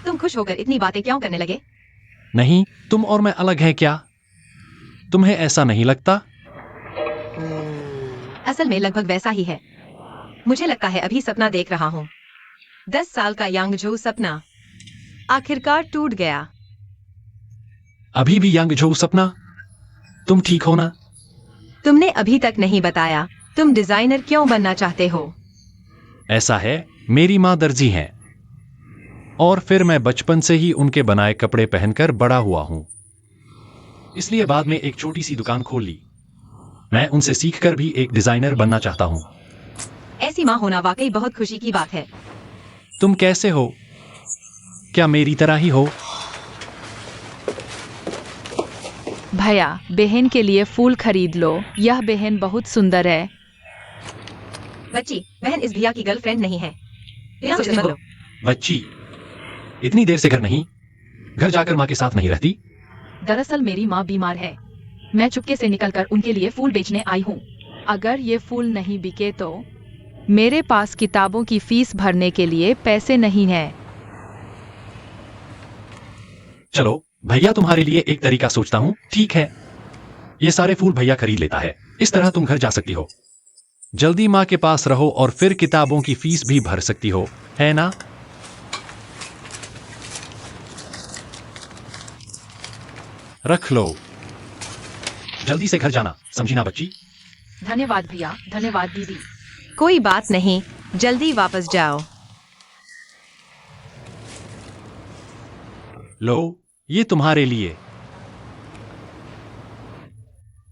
तुम खुश होकर इतनी बातें क्यों करने लगे? नहीं, तुम और मैं अलग हैं क्या? तुम्हें ऐसा नहीं लगता? असल में लगभग वैसा ही है। मुझे लगता है अभी सपना देख रहा हूँ। 10 साल का यांगझो सपना आखिरकार टूट गया। अभी भी यांगझो सपना? तुम ठीक हो ना? तुमने अभी तक नहीं बताया तुम डिजाइनर क्यों बनना चाहते हो? ऐसा है, मेरी माँ दर्जी हैं, और फिर मैं बचपन से ही उनके बनाए कपड़े पहनकर बड़ा हुआ हूं, इसलिए बाद में एक छोटी सी दुकान खोल ली। मैं उनसे सीखकर भी एक डिजाइनर बनना चाहता हूं। ऐसी माँ होना वाकई बहुत खुशी की बात है। तुम कैसे हो? क्या मेरी तरह ही हो? भैया, बहन के लिए फूल खरीद लो। यह बहन बहुत सुंदर है। बच्ची, बहन इस भैया की गर्लफ्रेंड नहीं है। बिना सोचे मत लो। बच्ची, इतनी देर से घर नहीं, घर जाकर माँ के साथ नहीं रहती? दरअसल मेरी माँ बीमार है। मैं चुपके से निकलकर उनके लिए फूल बेचने आई हूँ। अगर ये फूल नहीं बिके तो मेरे पास किताबों की फीस भरने के लिए पैसे नहीं है। चलो, भैया तुम्हारे लिए एक तरीका सोचता हूँ। ठीक है, ये सारे फूल भैया खरीद लेता है। इस तरह तुम घर जा सकती हो, जल्दी माँ के पास रहो और फिर किताबों की फीस भी भर सकती हो, है ना? रख लो, जल्दी से घर जाना, समझी ना बच्ची? धन्यवाद भैया, धन्यवाद दीदी। कोई बात नहीं, जल्दी वापस जाओ। लो, ये तुम्हारे लिए।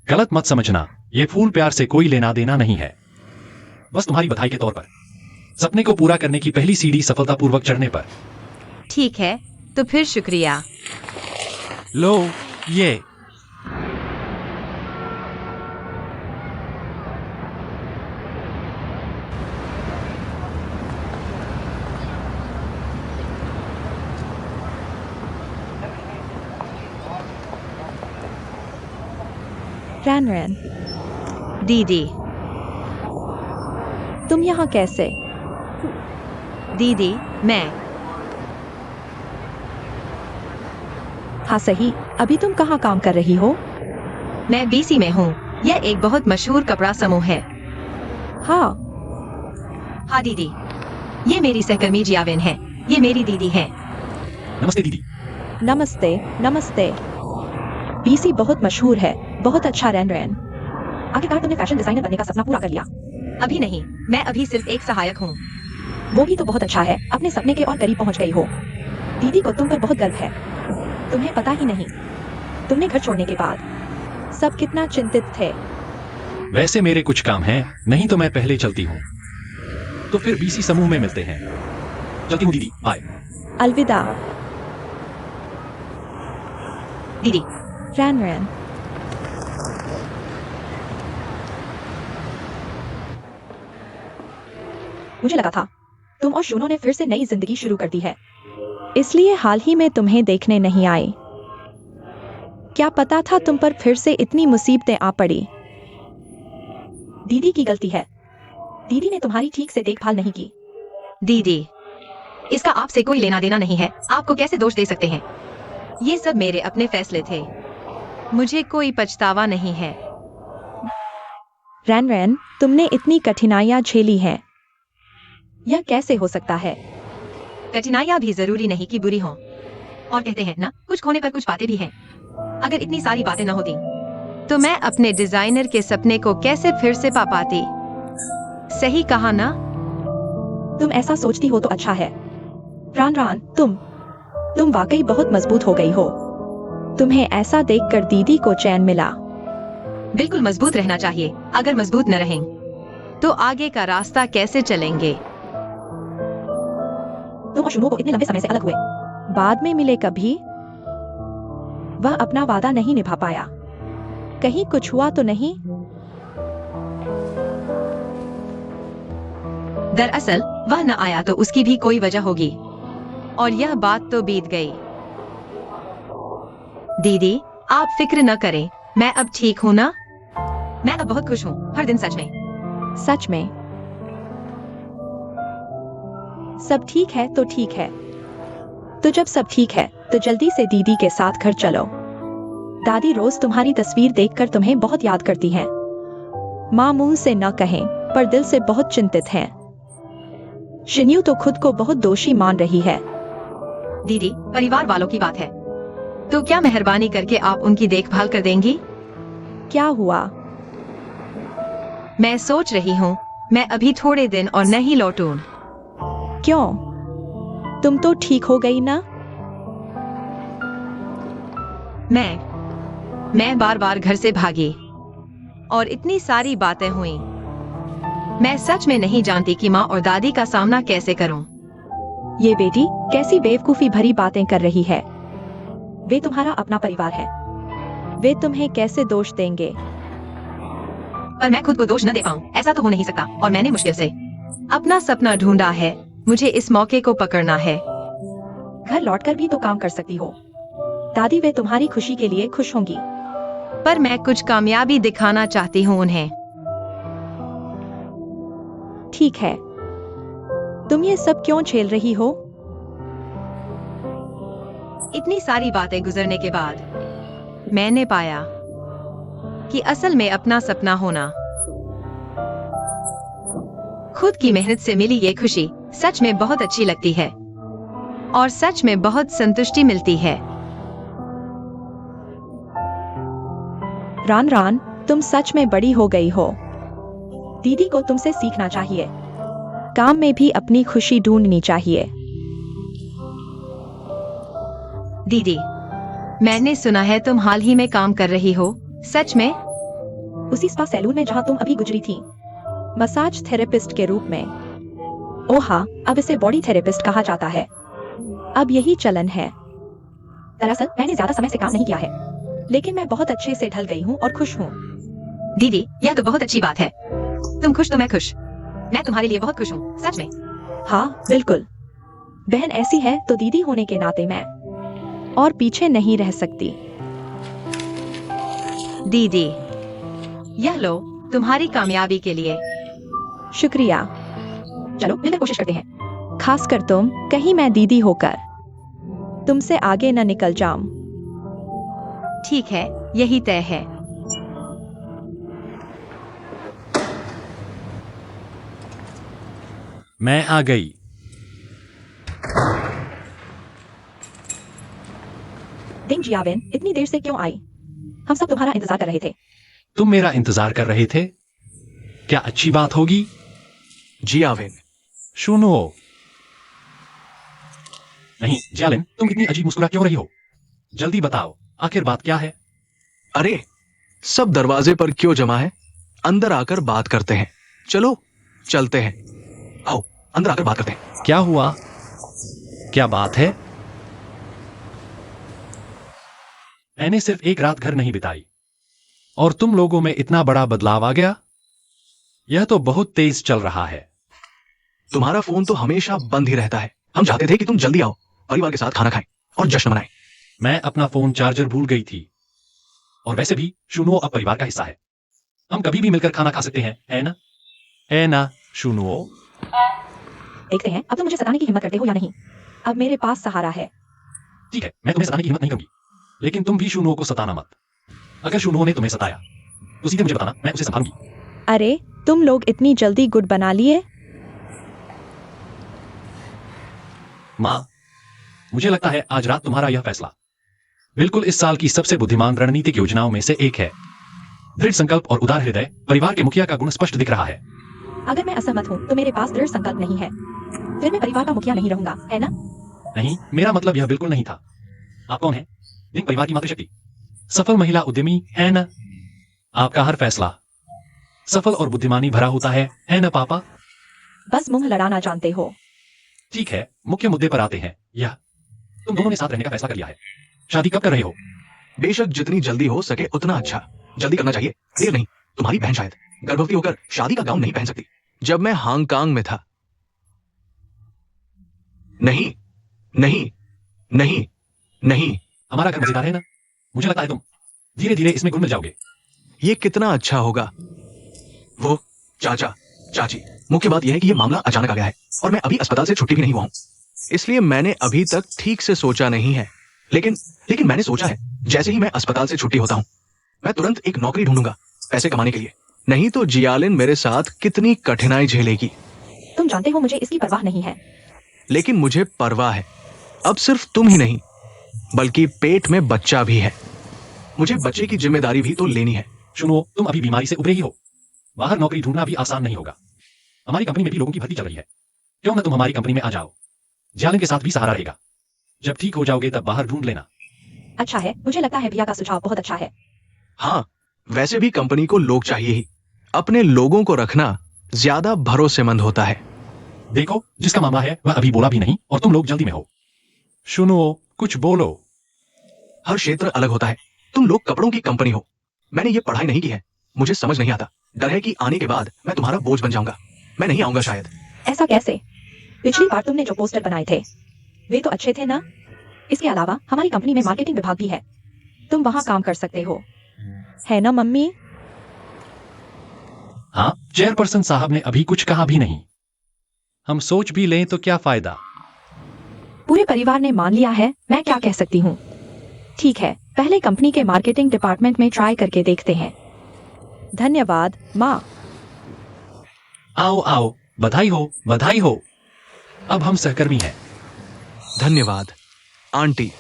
गलत मत समझना, ये फूल प्यार से कोई लेना देना नहीं है, बस तुम्हारी बधाई के तौर पर, सपने को पूरा करने की पहली सीढ़ी सफलतापूर्वक चढ़ने पर। ठीक है, तो फिर शुक्रिया। लो, ये। रैन रैन, दीदी, तुम यहाँ कैसे? दीदी, मैं। हाँ सही, अभी तुम कहाँ काम कर रही हो? मैं बीसी में हूँ। यह एक बहुत मशहूर कपड़ा समूह है। हाँ, हाँ दीदी, ये मेरी सहकर्मी जियावेन है। ये मेरी दीदी है। नमस्ते दीदी। नमस्ते, नमस्ते। बीसी बहुत मशहूर है, बहुत अच्छा। रैन रैन, आखिरकार तुमने फैशन डिजाइनर बनने का सपना पूरा कर लिया। अभी नहीं, मैं अभी सिर्फ एक सहायक हूँ। वो भी तो बहुत अच्छा है, अपने सपने के और करीब पहुंच गई हो। दीदी को तुम पर बहुत गर्व है। तुम्हें पता ही नहीं, तुमने घर छोड़ने के बाद सब कितना चिंतित थे। वैसे मेरे कुछ काम हैं, नहीं तो मैं पहले चलती हूँ। तो फिर बीसी समूह में मिलते हैं। चलती हूँ दीदी, बाय। अलविदा। दीदी, रैन रैन, मुझे लगा था तुम और शूनो ने फिर से नई जिंदगी शुरू कर दी है, इसलिए हाल ही में तुम्हें देखने नहीं आई। क्या पता था तुम पर फिर से इतनी मुसीबतें आ पड़ी। दीदी की गलती है, दीदी ने तुम्हारी ठीक से देखभाल नहीं की। दीदी, इसका आपसे कोई लेना देना नहीं है। आपको कैसे दोष दे सकते हैं? ये सब मेरे अपने फैसले थे, मुझे कोई पछतावा नहीं है। रैन रैन, तुमने इतनी कठिनाइयां झेली हैं, यह कैसे हो सकता है? कठिनाइयां भी जरूरी नहीं कि बुरी हों। और कहते हैं ना, कुछ खोने पर कुछ बातें भी हैं। अगर इतनी सारी बातें न होती तो मैं अपने डिजाइनर के सपने को कैसे फिर से पा पाती? सही कहा ना? तुम ऐसा सोचती हो तो अच्छा है। रान रान, तुम वाकई बहुत मजबूत हो गई हो। तुम्हें ऐसा देखकर दीदी को चैन मिला। बिल्कुल मजबूत रहना चाहिए। अगर मजबूत न रहें तो आगे का रास्ता कैसे चलेंगे? तुम और शुनो को इतने लंबे समय से अलग हुए, बाद में मिले कभी? वह अपना वादा नहीं निभा पाया। कहीं कुछ हुआ तो नहीं? दरअसल वह न आया तो उसकी भी कोई वजह होगी, और यह बात तो बीत गई। दीदी, आप फिक्र न करें, मैं अब ठीक हूँ ना? मैं अब बहुत खुश हूँ, हर दिन। सच में? सब ठीक है तो ठीक है। तो जब सब ठीक है तो जल्दी से दीदी के साथ घर चलो। दादी रोज तुम्हारी तस्वीर देखकर तुम्हें बहुत याद करती हैं। माँ मुंह से न कहें पर दिल से बहुत चिंतित हैं। शिन्यू तो खुद को बहुत दोषी मान रही है। दीदी, परिवार वालों की बात है, तो क्या मेहरबानी करके आप उनकी देखभाल कर देंगी? क्या हुआ? मैं सोच रही हूँ मैं अभी थोड़े दिन और नहीं लौटूं। क्यों? तुम तो ठीक हो गई ना? मैं बार बार घर से भागी और इतनी सारी बातें हुई। मैं सच में नहीं जानती कि माँ और दादी का सामना कैसे करूं। ये बेटी कैसी बेवकूफी भरी बातें कर रही है। वे तुम्हारा अपना परिवार है, वे तुम्हें कैसे दोष देंगे। पर मैं खुद को दोष न दे पाऊं, ऐसा तो हो नहीं सकता। और मैंने मुश्किल से अपना सपना ढूंढा है, मुझे इस मौके को पकड़ना है। घर लौटकर भी तो काम कर सकती हो। दादी वे तुम्हारी खुशी के लिए खुश होंगी। पर मैं कुछ कामयाबी दिखाना चाहती हूँ उन्हें। ठीक है, तुम ये सब क्यों झेल रही हो? इतनी सारी बातें गुजरने के बाद मैंने पाया कि असल में अपना सपना होना, खुद की मेहनत से मिली ये खुशी सच में बहुत अच्छी लगती है और सच में बहुत संतुष्टि मिलती है। रान रान, तुम सच में बड़ी हो गई हो। दीदी को तुमसे सीखना चाहिए। काम में भी अपनी खुशी ढूंढनी चाहिए। दीदी, मैंने सुना है तुम हाल ही में काम कर रही हो, सच में? उसी स्पा सैलून में जहां तुम अभी गुजरी थी, मसाज थेरेपिस्ट के रूप में। ओ हाँ, अब इसे बॉडी थेरेपिस्ट कहा जाता है। अब यही चलन है। दरअसल मैंने ज्यादा समय से काम नहीं किया है, लेकिन मैं बहुत अच्छे से ढल गई हूँ और खुश हूँ। दीदी, यह तो बहुत अच्छी बात है। तुम खुश तो मैं खुश। मैं तुम्हारे लिए बहुत खुश हूँ, सच में। हाँ बिल्कुल, बहन ऐसी है तो दीदी होने के नाते मैं और पीछे नहीं रह सकती। दीदी, यह लो तुम्हारी कामयाबी के लिए। शुक्रिया। चलो मिलकर कोशिश करते हैं, खासकर तुम, कहीं मैं दीदी होकर तुमसे आगे न निकल जाऊं। ठीक है, यही तय है। मैं आ गई। डिंग जियावेन, इतनी देर से क्यों आई? हम सब तुम्हारा इंतजार कर रहे थे। तुम मेरा इंतजार कर रहे थे? क्या अच्छी बात होगी? जियावेन, सुनो। नहीं जियालिन, तुम इतनी अजीब मुस्कुरा क्यों रही हो? जल्दी बताओ, आखिर बात क्या है? अरे सब दरवाजे पर क्यों जमा है? अंदर आकर बात करते हैं। चलो चलते हैं। आओ अंदर आकर बात करते हैं। क्या हुआ? क्या बात है? मैंने सिर्फ एक रात घर नहीं बिताई और तुम लोगों में इतना बड़ा बदलाव आ गया? यह तो बहुत तेज चल रहा है। तुम्हारा फोन तो हमेशा बंद ही रहता है। हम चाहते थे कि तुम जल्दी आओ, परिवार के साथ खाना खाएं और जश्न मनाएं। मैं अपना फोन चार्जर भूल गई थी। और वैसे भी शुनुओ अब परिवार का हिस्सा है। हम कभी भी मिलकर खाना खा सकते हैं, है ना? है ना शुनुओ? देखते हैं अब तुम मुझे सताने की हिम्मत करते हो या नहीं। अब मेरे पास सहारा है। ठीक है, मैं तुम्हें सताने की हिम्मत नहीं करूंगी, लेकिन तुम भी शुनुओ को सताना मत। अगर शुनुओ ने तुम्हें सताया तो सीधे मुझे बताना, मैं उसे संभालूंगी। अरे तुम लोग इतनी जल्दी गुड बना लिए? माँ, मुझे लगता है आज रात तुम्हारा यह फैसला बिल्कुल इस साल की सबसे बुद्धिमान रणनीतिक योजनाओं में से एक है। दृढ़ संकल्प और उदार हृदय परिवार के मुखिया का गुण स्पष्ट दिख रहा है। अगर मैं असहमत हूँ तो मेरे पास दृढ़ संकल्प नहीं है, फिर मैं परिवार का मुखिया नहीं रहूंगा, है ना? नहीं, मेरा मतलब यह बिल्कुल नहीं था। आप कौन हैं? इन परिवार की मातृशक्ति, सफल महिला उद्यमी, है ना? आपका हर फैसला सफल और बुद्धिमानी भरा होता है ना पापा? बस मुंह लड़ाना जानते हो। ठीक है, मुख्य मुद्दे पर आते हैं। यह तुम दोनों ने साथ रहने का फैसला कर लिया है। शादी कब कर रहे हो? बेशक जितनी जल्दी हो सके उतना अच्छा। जल्दी करना चाहिए, देर नहीं। तुम्हारी बहन शायद गर्भवती होकर शादी का गाउन नहीं पहन सकती। जब मैं हांगकांग में था। नहीं नहीं नहीं नहीं। हमारा घर मजेदार है ना? मुझे लगता है तुम धीरे धीरे इसमें घुल मिल जाओगे। ये कितना अच्छा होगा। वो चाचा चाची, मुख्य बात यह है कि ये मामला अचानक आ गया है और मैं अभी अस्पताल से छुट्टी भी नहीं हुआ हूं, इसलिए मैंने अभी तक ठीक से सोचा नहीं है। लेकिन मैंने सोचा है, जैसे ही मैं अस्पताल से छुट्टी होता हूं मैं तुरंत एक नौकरी ढूंढूंगा पैसे कमाने के लिए। नहीं तो जियालिन मेरे साथ कितनी कठिनाई झेलेगी। तुम जानते हो मुझे इसकी परवाह नहीं है। लेकिन मुझे परवाह है। अब सिर्फ तुम ही नहीं बल्कि पेट में बच्चा भी है। मुझे बच्चे की जिम्मेदारी भी तो लेनी है। सुनो, तुम अभी बीमारी से उभरे ही हो। बाहर नौकरी ढूंढना भी आसान नहीं होगा। हमारी कंपनी में भी लोगों की भर्ती चल रही है। क्यों ना तुम हमारी कंपनी में आ जाओ? जियालिन के साथ भी सहारा रहेगा। जब ठीक हो जाओगे तब बाहर ढूंढ लेना। अच्छा है, मुझे लगता है भैया का सुझाव बहुत अच्छा है। हाँ, वैसे भी कंपनी को लोग चाहिए ही। अपने लोगों को रखना ज्यादा भरोसेमंद होता है। देखो, जिसका मामला है वह अभी बोला भी नहीं और तुम लोग जल्दी में हो। सुनो, कुछ बोलो। हर क्षेत्र अलग होता है। तुम लोग कपड़ों की कंपनी हो। मैंने ये पढ़ाई नहीं की है, मुझे समझ नहीं आता। डर है कि आने के बाद मैं तुम्हारा बोझ बन जाऊंगा। मैं नहीं आऊंगा शायद। ऐसा कैसे? पिछली बार तुमने जो पोस्टर बनाए थे वे तो अच्छे थे ना? इसके अलावा हमारी कंपनी में मार्केटिंग विभाग भी है, तुम वहां काम कर सकते हो, है ना मम्मी? हाँ, चेयरपर्सन साहब ने अभी कुछ कहा भी नहीं। हम सोच भी लें तो क्या फायदा। पूरे परिवार ने मान लिया है, मैं क्या कह सकती हूँ। ठीक है, पहले कंपनी के मार्केटिंग डिपार्टमेंट में ट्राई करके देखते हैं। धन्यवाद माँ। आओ आओ, बधाई हो, बधाई हो। अब हम सहकर्मी हैं। धन्यवाद आंटी।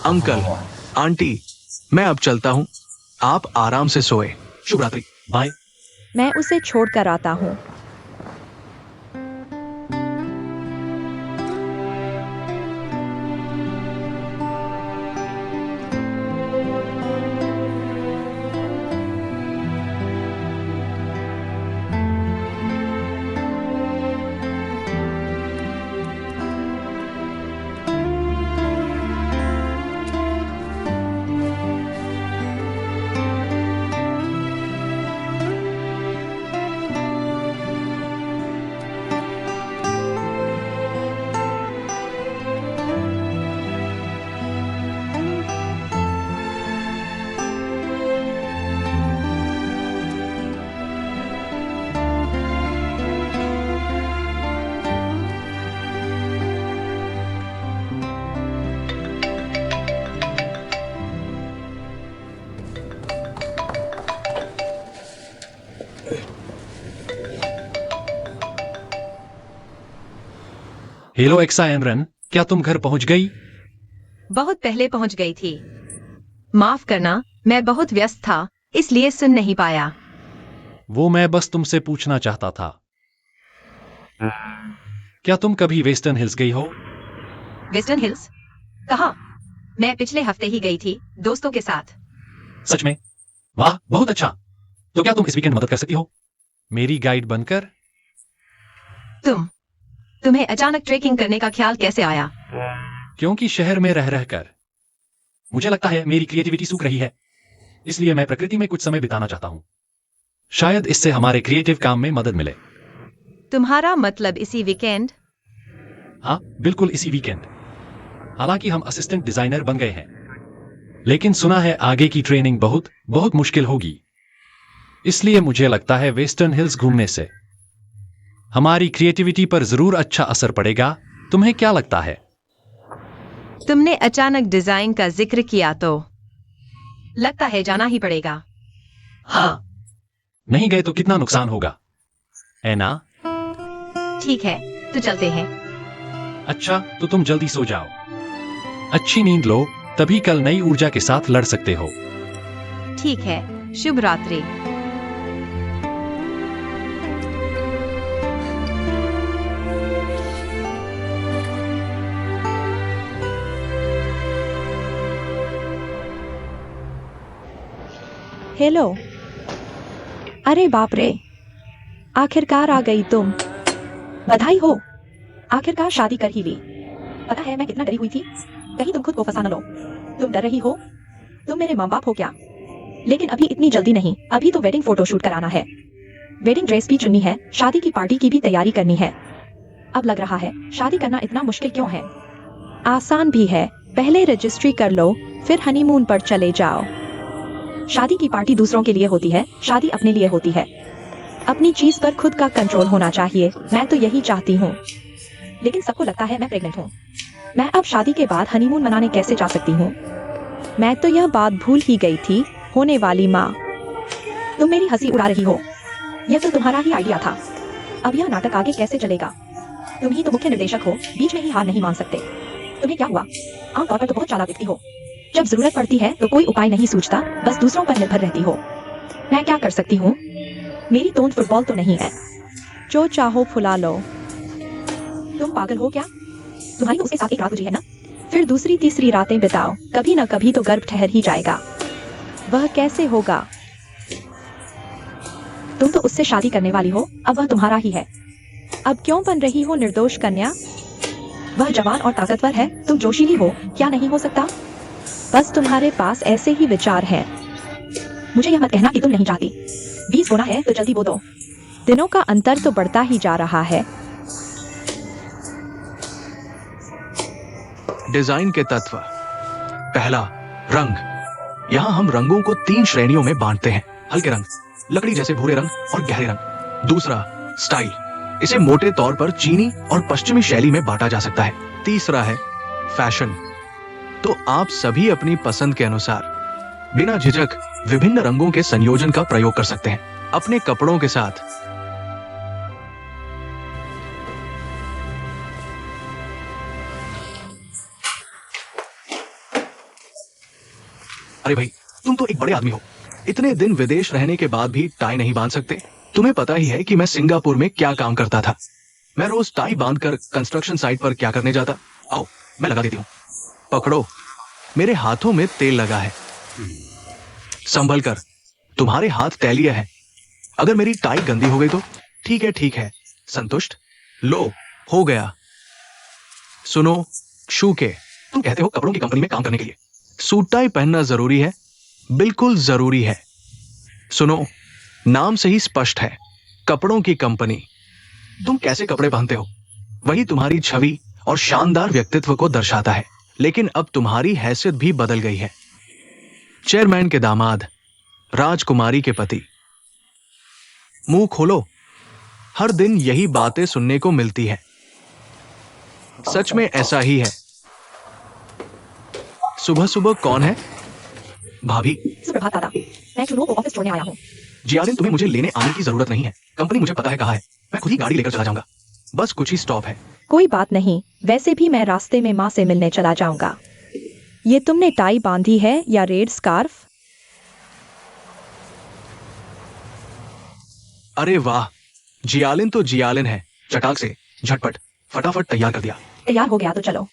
अंकल, आंटी, मैं अब चलता हूँ। आप आराम से सोए। शुभ रात्रि। बाय। मैं उसे छोड़कर आता हूँ। हेलो एक्सा एनरन, क्या तुम घर पहुंच गई? बहुत पहले पहुंच गई थी। माफ करना, मैं बहुत व्यस्त था, इसलिए सुन नहीं पाया। वो मैं बस तुमसे पूछना चाहता था। क्या तुम कभी वेस्टर्न हिल्स गई हो? Western hills? कहाँ? मैं पिछले हफ्ते ही गई थी, दोस्तों के साथ। सच में? वाह, बहुत अच्छा। तो क्या तुम इस वीकेंड मदद कर सकती हो मेरी गाइड बनकर? तुम्हें अचानक ट्रेकिंग करने का ख्याल कैसे आया? क्योंकि शहर में रह रहकर मुझे लगता है मेरी क्रिएटिविटी सूख रही है, इसलिए मैं प्रकृति में कुछ समय बिताना चाहता हूं। शायद इससे हमारे क्रिएटिव काम में मदद मिले। तुम्हारा मतलब इसी वीकेंड? हाँ, बिल्कुल इसी वीकेंड। हालांकि हम असिस्टेंट डिजाइनर बन गए हैं, लेकिन सुना है आगे की ट्रेनिंग बहुत बहुत मुश्किल होगी। इसलिए मुझे लगता है वेस्टर्न हिल्स घूमने से हमारी क्रिएटिविटी पर जरूर अच्छा असर पड़ेगा। तुम्हें क्या लगता है? तुमने अचानक डिजाइन का जिक्र किया तो लगता है जाना ही पड़ेगा। हाँ, नहीं गए तो कितना नुकसान होगा, है ना? ठीक है, तो चलते हैं। अच्छा, तो तुम जल्दी सो जाओ, अच्छी नींद लो, तभी कल नई ऊर्जा के साथ लड़ सकते हो। ठीक है, शुभ रात्रि। हेलो। अरे बाप रे, आखिरकार आ गई तुम। बधाई हो, आखिरकार शादी कर ही ली। पता है मैं कितना डरी हुई थी, कहीं तुम खुद को फंसा न लो। तुम डर रही हो? तुम मेरे माँ बाप हो क्या? लेकिन अभी इतनी जल्दी नहीं, अभी तो वेडिंग फोटो शूट कराना है, वेडिंग ड्रेस भी चुननी है, शादी की पार्टी की भी तैयारी करनी है। अब लग रहा है शादी करना इतना मुश्किल क्यों है? आसान भी है, पहले रजिस्ट्री कर लो, फिर हनीमून पर चले जाओ। शादी की पार्टी दूसरों के लिए होती है, शादी अपने लिए होती है। अपनी चीज पर खुद का कंट्रोल होना चाहिए, मैं तो यही चाहती हूँ। लेकिन सबको लगता है मैं प्रेग्नेंट हूँ। मैं अब शादी के बाद हनीमून मनाने कैसे जा सकती हूँ? मैं तो यह बात भूल ही गई थी, होने वाली माँ। तुम मेरी हंसी उड़ा रही हो, यह तो तुम्हारा ही आइडिया था। अब यह नाटक आगे कैसे चलेगा? तुम ही तो मुख्य निर्देशक हो, बीच में ही हार नहीं मान सकते। तुम्हें क्या हुआ? आमतौर पर तो बहुत चालाक दिखती हो, जब जरूरत पड़ती है तो कोई उपाय नहीं सूझता, बस दूसरों पर निर्भर रहती हो। मैं क्या कर सकती हूँ? मेरी तोंद फुटबॉल तो नहीं है, जो चाहो फुला लो। तुम पागल हो क्या? तुम्हारी तो उसके साथ एक रात गुजरी है ना, फिर दूसरी तीसरी रातें बिताओ, कभी न कभी तो गर्भ ठहर ही जाएगा। वह कैसे होगा? तुम तो उससे शादी करने वाली हो, अब वह तुम्हारा ही है। अब क्यों बन रही हो निर्दोष कन्या? वह जवान और ताकतवर है, तुम जोशीली हो, क्या नहीं हो सकता? बस तुम्हारे पास ऐसे ही विचार हैं। मुझे यह मत कहना कि तुम नहीं चाहती। 20 होना है तो जल्दी वो दो। दिनों का अंतर तो बढ़ता ही जा रहा है। डिजाइन के तत्व। पहला, रंग। यहां हम रंगों को 3 श्रेणियों में बांटते हैं। हल्के रंग, लकड़ी जैसे भूरे रंग और गहरे रंग। दूसरा, स्टाइल। इसे मोटे तौर पर चीनी और पश्चिमी शैली में बांटा जा सकता है। तीसरा है फैशन। तो आप सभी अपनी पसंद के अनुसार बिना झिझक विभिन्न रंगों के संयोजन का प्रयोग कर सकते हैं अपने कपड़ों के साथ। अरे भाई, तुम तो एक बड़े आदमी हो, इतने दिन विदेश रहने के बाद भी टाई नहीं बांध सकते? तुम्हें पता ही है कि मैं सिंगापुर में क्या काम करता था। मैं रोज टाई बांधकर कंस्ट्रक्शन साइट पर क्या करने जाता। आओ, मैं लगा देती हूँ। पकड़ो, मेरे हाथों में तेल लगा है। संभल कर, तुम्हारे हाथ तैलीय है। अगर मेरी टाई गंदी हो गई तो? ठीक है, संतुष्ट? लो, हो गया। सुनो, शू के, तुम कहते हो कपड़ों की कंपनी में काम करने के लिए सूट टाई पहनना जरूरी है? बिल्कुल जरूरी है। सुनो, नाम से ही स्पष्ट है, कपड़ों की कंपनी। तुम कैसे कपड़े पहनते हो वही तुम्हारी छवि और शानदार व्यक्तित्व को दर्शाता है। लेकिन अब तुम्हारी हैसियत भी बदल गई है। चेयरमैन के दामाद, राजकुमारी के पति। मुंह खोलो, हर दिन यही बातें सुनने को मिलती है। सच में ऐसा ही है। सुबह सुबह कौन है? भाभी। सुप्रभात दादा, मैं चुनू को ऑफिस छोड़ने आया हूँ। जियालिन, तुम्हें मुझे लेने आने की जरूरत नहीं है। कंपनी मुझे पता है कहाँ है। मैं खुद ही गाड़ी लेकर चला जाऊंगा। बस कुछ ही स्टॉप है। कोई बात नहीं, वैसे भी मैं रास्ते में माँ से मिलने चला जाऊंगा। ये तुमने टाई बांधी है या रेड स्कार्फ? अरे वाह, जियालिन तो जियालिन है। चटाक से, झटपट, फटाफट तैयार कर दिया। तैयार हो गया तो चलो।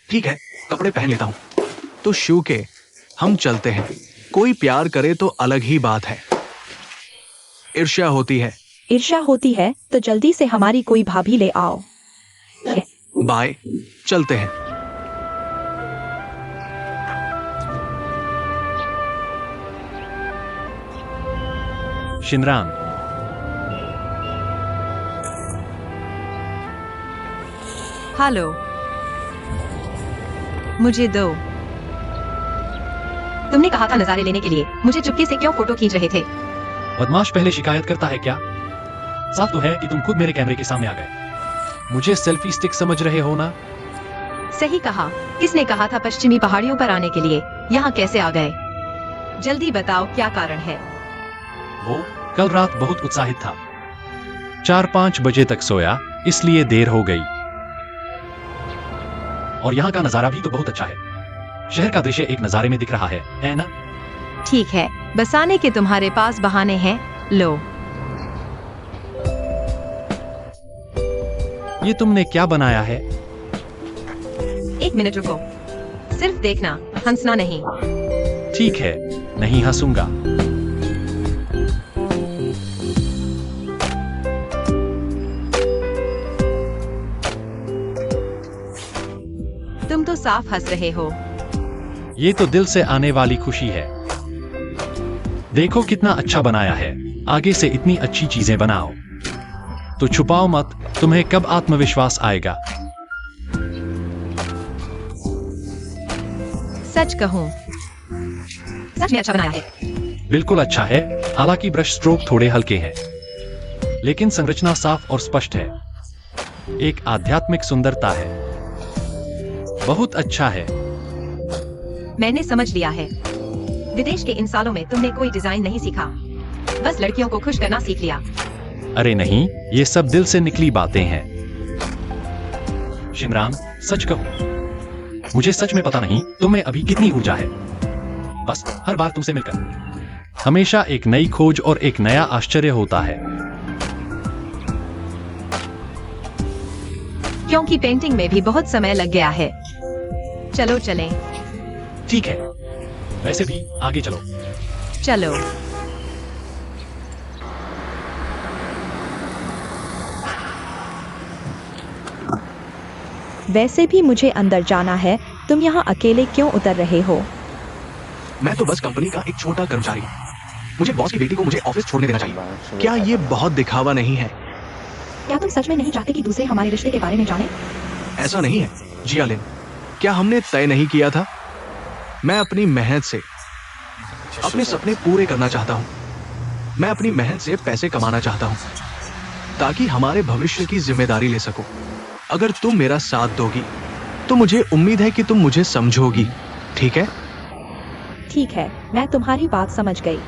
ठीक है, कपड़े पहन लेता हूँ। तो शू के, हम चलते हैं। कोई प्यार करे तो अलग ही बात है, ईर्ष्या होती है। ईर्ष्या होती है तो जल्दी से हमारी कोई भाभी ले आओ। बाय, चलते हैं। शिनराम, हेलो, मुझे दो। तुमने कहा था नजारे लेने के लिए, मुझे चुपके से क्यों फोटो खींच रहे थे? बदमाश पहले शिकायत करता है क्या? साफ तो है कि तुम खुद मेरे कैमरे के सामने आ गए। मुझे सेल्फी स्टिक समझ रहे हो ना? सही कहा। किसने कहा था पश्चिमी पहाड़ियों पर आने के लिए? यहाँ कैसे आ गए? जल्दी बताओ, क्या कारण है? वो कल रात बहुत उत्साहित था। 4-5 बजे तक सोया, इसलिए देर हो गई। और यहाँ का नजारा भी तो बहुत अच्छा है। शहर का दृश्य एक नजारे में दिख रहा है ना? ठीक है, बसाने के तुम्हारे पास बहाने हैं। लो। ये तुमने क्या बनाया है? एक मिनट रुको, सिर्फ देखना, हंसना नहीं। ठीक है, नहीं हंसूंगा। तुम तो साफ हंस रहे हो। ये तो दिल से आने वाली खुशी है। देखो कितना अच्छा बनाया है। आगे से इतनी अच्छी चीजें बनाओ। तो छुपाओ मत, तुम्हें कब आत्मविश्वास आएगा? सच कहूं, सच में अच्छा बनाया है। बिल्कुल अच्छा है, हालांकि ब्रश स्ट्रोक थोड़े हल्के हैं, लेकिन संरचना साफ और स्पष्ट है। एक आध्यात्मिक सुंदरता है। बहुत अच्छा है। मैंने समझ लिया है। विदेश के इन सालों में तुमने कोई डिजाइन नहीं सीखा, बस लड़कियों को खुश करना सीख लिया। अरे नहीं, ये सब दिल से निकली बातें हैं। शिमरान, सच कहूं, मुझे सच में पता नहीं तुम में अभी कितनी ऊर्जा है। बस हर बार तुमसे मिलकर हमेशा एक नई खोज और एक नया आश्चर्य होता है। क्योंकि पेंटिंग में भी बहुत समय लग गया है। चलो चलें। ठीक है, वैसे भी आगे चलो। चलो। वैसे भी मुझे अंदर जाना है, तुम यहाँ अकेले क्यों उतर रहे हो? मैं तो बस कंपनी का एक छोटा कर्मचारी हूँ। मुझे बॉस की बेटी को मुझे ऑफिस छोड़ने देना चाहिए। क्या ये बहुत दिखावा नहीं है? क्या तुम सच में नहीं चाहते कि दूसरे हमारे रिश्ते के बारे में जाने? ऐसा नहीं है जियालिन, क्या हमने तय नहीं किया था? मैं अपनी मेहनत से अपने सपने पूरे करना चाहता हूँ। मैं अपनी मेहनत से पैसे कमाना चाहता हूँ ताकि हमारे भविष्य की जिम्मेदारी ले सकूं। अगर तुम मेरा साथ दोगी तो मुझे उम्मीद है कि तुम मुझे समझोगी, ठीक है? ठीक है, मैं तुम्हारी बात समझ गई।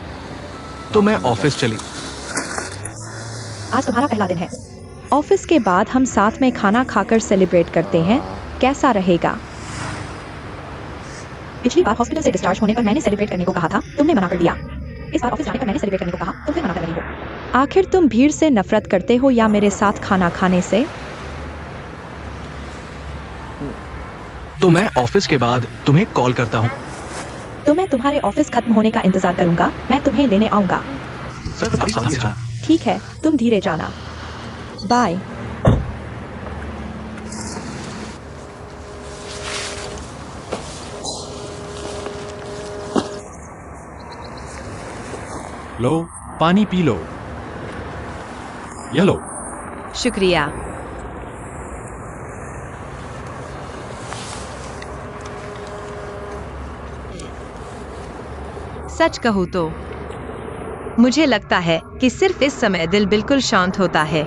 तो मैं ऑफिस चली। आज तुम्हारा पहला दिन है। ऑफिस के बाद हम साथ में खाना खाकर सेलिब्रेट करते हैं, कैसा रहेगा? पिछली बार हॉस्पिटल से डिस्चार्ज होने पर मैंने सेलिब्रेट करने को कहा था, तुमने मना कर दिया। इस बार ऑफिस जाने पर मैंने सेलिब्रेट करने को कहा, तुम फिर मना कर रही हो। आखिर तुम भीड़ से नफरत करते हो या मेरे साथ खाना खाने से? तो मैं ऑफिस के बाद तुम्हें कॉल करता हूँ। तो मैं तुम्हारे ऑफिस खत्म होने का इंतजार करूंगा, मैं तुम्हें लेने आऊंगा। सर, अभी सावधानी से जाना। ठीक है, तुम धीरे जाना। बाय। लो, पानी पी लो। यह लो। शुक्रिया। सच कहूँ तो मुझे लगता है कि सिर्फ इस समय दिल बिल्कुल शांत होता है।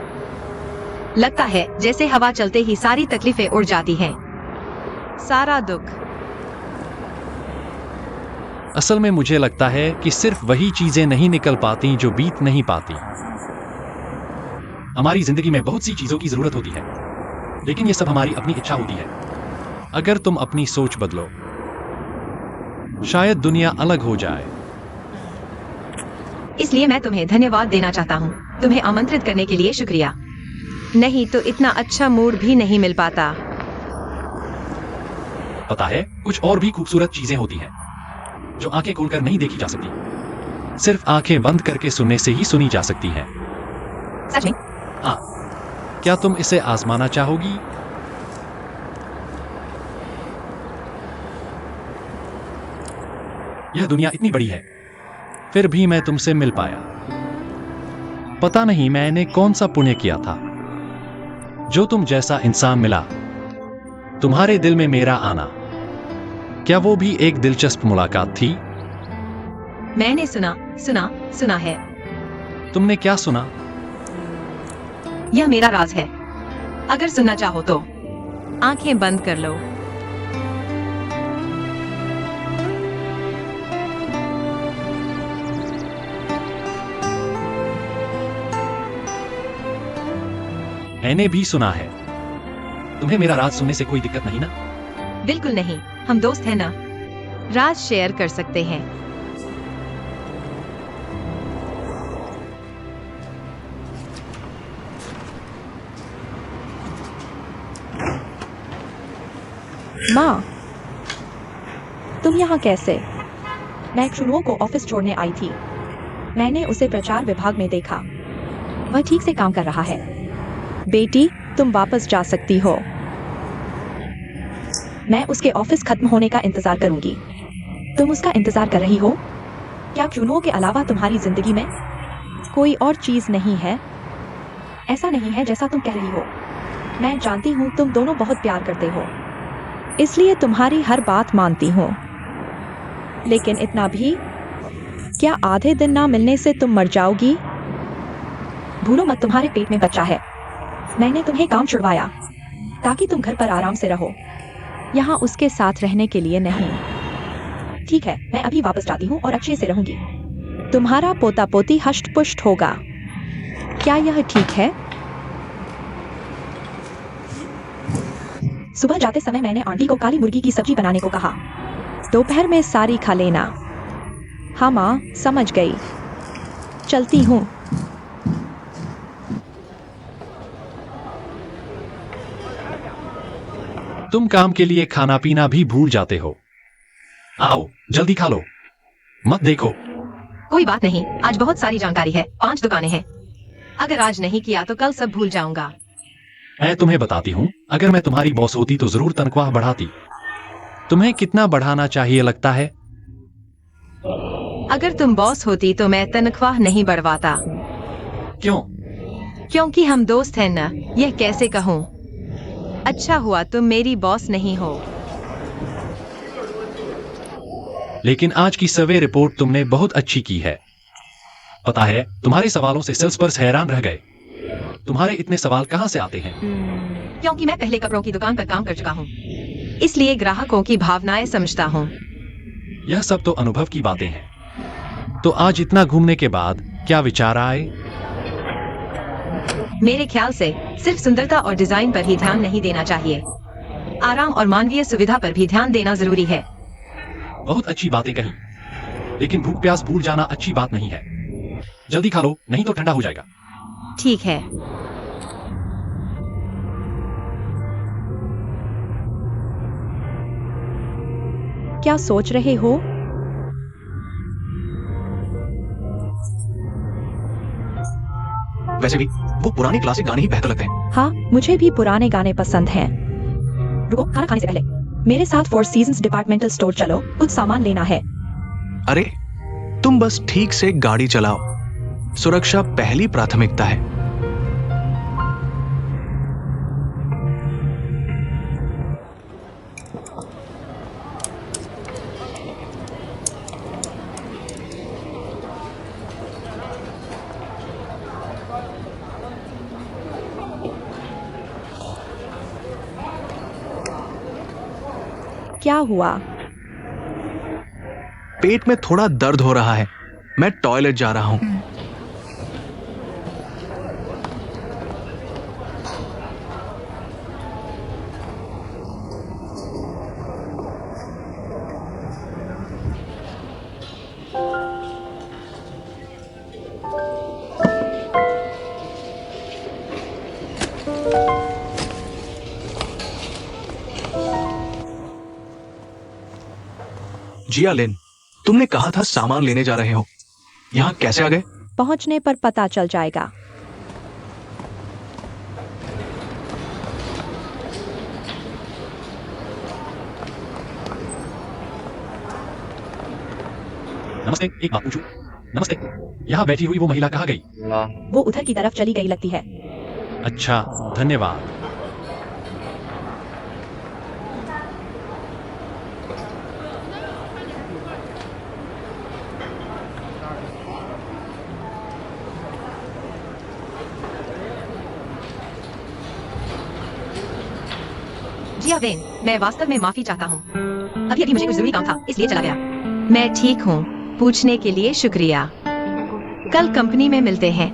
लगता है जैसे हवा चलते ही सारी तकलीफें उड़ जाती हैं, सारा दुख। असल में मुझे लगता है कि सिर्फ वही चीजें नहीं निकल पाती जो बीत नहीं पाती। हमारी जिंदगी में बहुत सी चीजों की जरूरत होती है, लेकिन ये सब हमारी अपनी इच्छा होती है। अगर तुम अपनी सोच बदलो, शायद दुनिया अलग हो जाए। इसलिए मैं तुम्हें धन्यवाद देना चाहता हूँ। तुम्हें आमंत्रित करने के लिए शुक्रिया। नहीं तो इतना अच्छा मूड भी नहीं मिल पाता। पता है, कुछ और भी खूबसूरत चीजें होती हैं जो आंखें खोलकर नहीं देखी जा सकती, सिर्फ आंखें बंद करके सुनने से ही सुनी जा सकती हैं। सच में? हाँ, क्या तुम इसे आजमाना चाहोगी? यह दुनिया इतनी बड़ी है, फिर भी मैं तुमसे मिल पाया। पता नहीं मैंने कौन सा पुण्य किया था जो तुम जैसा इंसान मिला। तुम्हारे दिल में मेरा आना, क्या वो भी एक दिलचस्प मुलाकात थी? मैंने सुना है। तुमने क्या सुना? यह मेरा राज है। अगर सुनना चाहो तो आंखें बंद कर लो। मैंने भी सुना है। तुम्हें मेरा राज सुनने से कोई दिक्कत नहीं ना? बिल्कुल नहीं, हम दोस्त हैं ना, राज शेयर कर सकते हैं। माँ, तुम यहाँ कैसे? मैं चुनुओं को ऑफिस छोड़ने आई थी। मैंने उसे प्रचार विभाग में देखा, वह ठीक से काम कर रहा है। बेटी, तुम वापस जा सकती हो। मैं उसके ऑफिस खत्म होने का इंतजार करूंगी। तुम उसका इंतजार कर रही हो? क्या चुनुओं के अलावा तुम्हारी जिंदगी में कोई और चीज नहीं है? ऐसा नहीं है जैसा तुम कह रही हो। मैं जानती हूँ तुम दोनों बहुत प्यार करते हो, इसलिए तुम्हारी हर बात मानती हूँ। लेकिन इतना भी, क्या आधे दिन ना मिलने से तुम मर जाओगी? भूलो मत, तुम्हारे पेट में बच्चा है। मैंने तुम्हें काम छुड़वाया ताकि तुम घर पर आराम से रहो, यहाँ उसके साथ रहने के लिए नहीं। ठीक है, मैं अभी वापस जाती हूँ और अच्छे से रहूंगी। तुम्हारा पोता पोती हष्ट पुष्ट होगा, क्या यह ठीक है? सुबह जाते समय मैंने आंटी को काली मुर्गी की सब्जी बनाने को कहा। दोपहर में सारी खा लेना। हाँ माँ, समझ गई। चलती हूँ। तुम काम के लिए खाना पीना भी भूल जाते हो। आओ, जल्दी खा लो, मत देखो। कोई बात नहीं, आज बहुत सारी जानकारी है, 5 दुकानें हैं। अगर आज नहीं किया तो कल सब भूल जाऊंगा। मैं तुम्हें बताती हूँ, अगर मैं तुम्हारी बॉस होती तो जरूर तनख्वाह बढ़ाती। तुम्हें कितना बढ़ाना चाहिए लगता है? अगर तुम बॉस होती तो मैं तनख्वाह नहीं बढ़वाता, क्यों? क्योंकि हम दोस्त हैं न। यह कैसे कहूँ? अच्छा हुआ तुम मेरी बॉस नहीं हो। लेकिन आज की सर्वे रिपोर्ट तुमने बहुत अच्छी की है। पता है, तुम्हारे सवालों से सेल्स पर्स हैरान रह गए। तुम्हारे इतने सवाल कहाँ से आते हैं? क्योंकि मैं पहले कपड़ों की दुकान पर काम कर चुका हूँ, इसलिए ग्राहकों की भावनाएं समझता हूँ। यह सब तो अनुभव की बातें हैं। तो आज इतना घूमने के बाद क्या विचार आए? मेरे ख्याल से सिर्फ सुंदरता और डिजाइन पर ही ध्यान नहीं देना चाहिए, आराम और मानवीय सुविधा पर भी ध्यान देना जरूरी है। बहुत अच्छी बातें कही, लेकिन भूख प्यास भूल जाना अच्छी बात नहीं है। जल्दी खा लो, नहीं तो ठंडा हो जाएगा। ठीक है। क्या सोच रहे हो? वैसे भी वो पुराने क्लासिक गाने ही बेहतर लगते हैं। हाँ, मुझे भी पुराने गाने पसंद हैं। रुको, खाना खाने से पहले मेरे साथ फोर सीजन्स डिपार्टमेंटल स्टोर चलो, कुछ सामान लेना है। अरे तुम बस ठीक से गाड़ी चलाओ, सुरक्षा पहली प्राथमिकता है। क्या हुआ? पेट में थोड़ा दर्द हो रहा है, मैं टॉयलेट जा रहा हूं। जिया लिन, तुमने कहा था सामान लेने जा रहे हो, यहाँ कैसे आ गए? पहुंचने पर पता चल जाएगा। नमस्ते, एक बात पूछूं? नमस्ते, यहाँ बैठी हुई वो महिला कहाँ गई? वो उधर की तरफ चली गई लगती है। अच्छा, धन्यवाद। जिया वेन, मैं वास्तव में माफी चाहता हूँ। अभी अभी मुझे कुछ जरूरी काम था, इसलिए चला गया। मैं ठीक हूँ, पूछने के लिए शुक्रिया। कल कंपनी में मिलते हैं।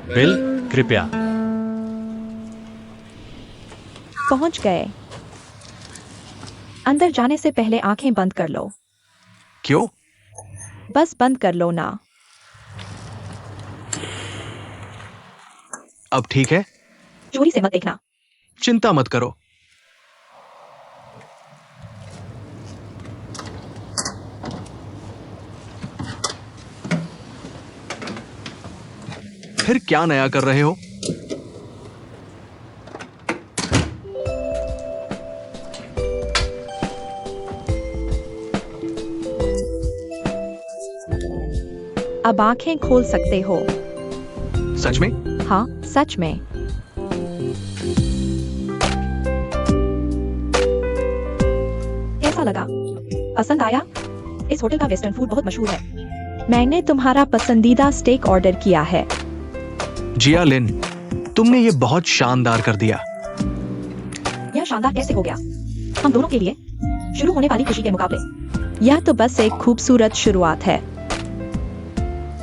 बिल, कृपया। पहुंच गए। अंदर जाने से पहले आंखें बंद कर लो। क्यों? बस बंद कर लो ना। अब ठीक है? चोरी से मत देखना। चिंता मत करो। फिर क्या नया कर रहे हो? अब आंखें खोल सकते हो। सच में? हाँ, सच में। कैसा लगा? पसंद आया? इस होटल का वेस्टर्न फूड बहुत मशहूर है। मैंने तुम्हारा पसंदीदा स्टेक ऑर्डर किया है। जिया लिन, तुमने ये बहुत शानदार कर दिया। यह शानदार कैसे हो गया? हम दोनों के लिए शुरू होने वाली खुशी के मुकाबले यह तो बस एक खूबसूरत शुरुआत है।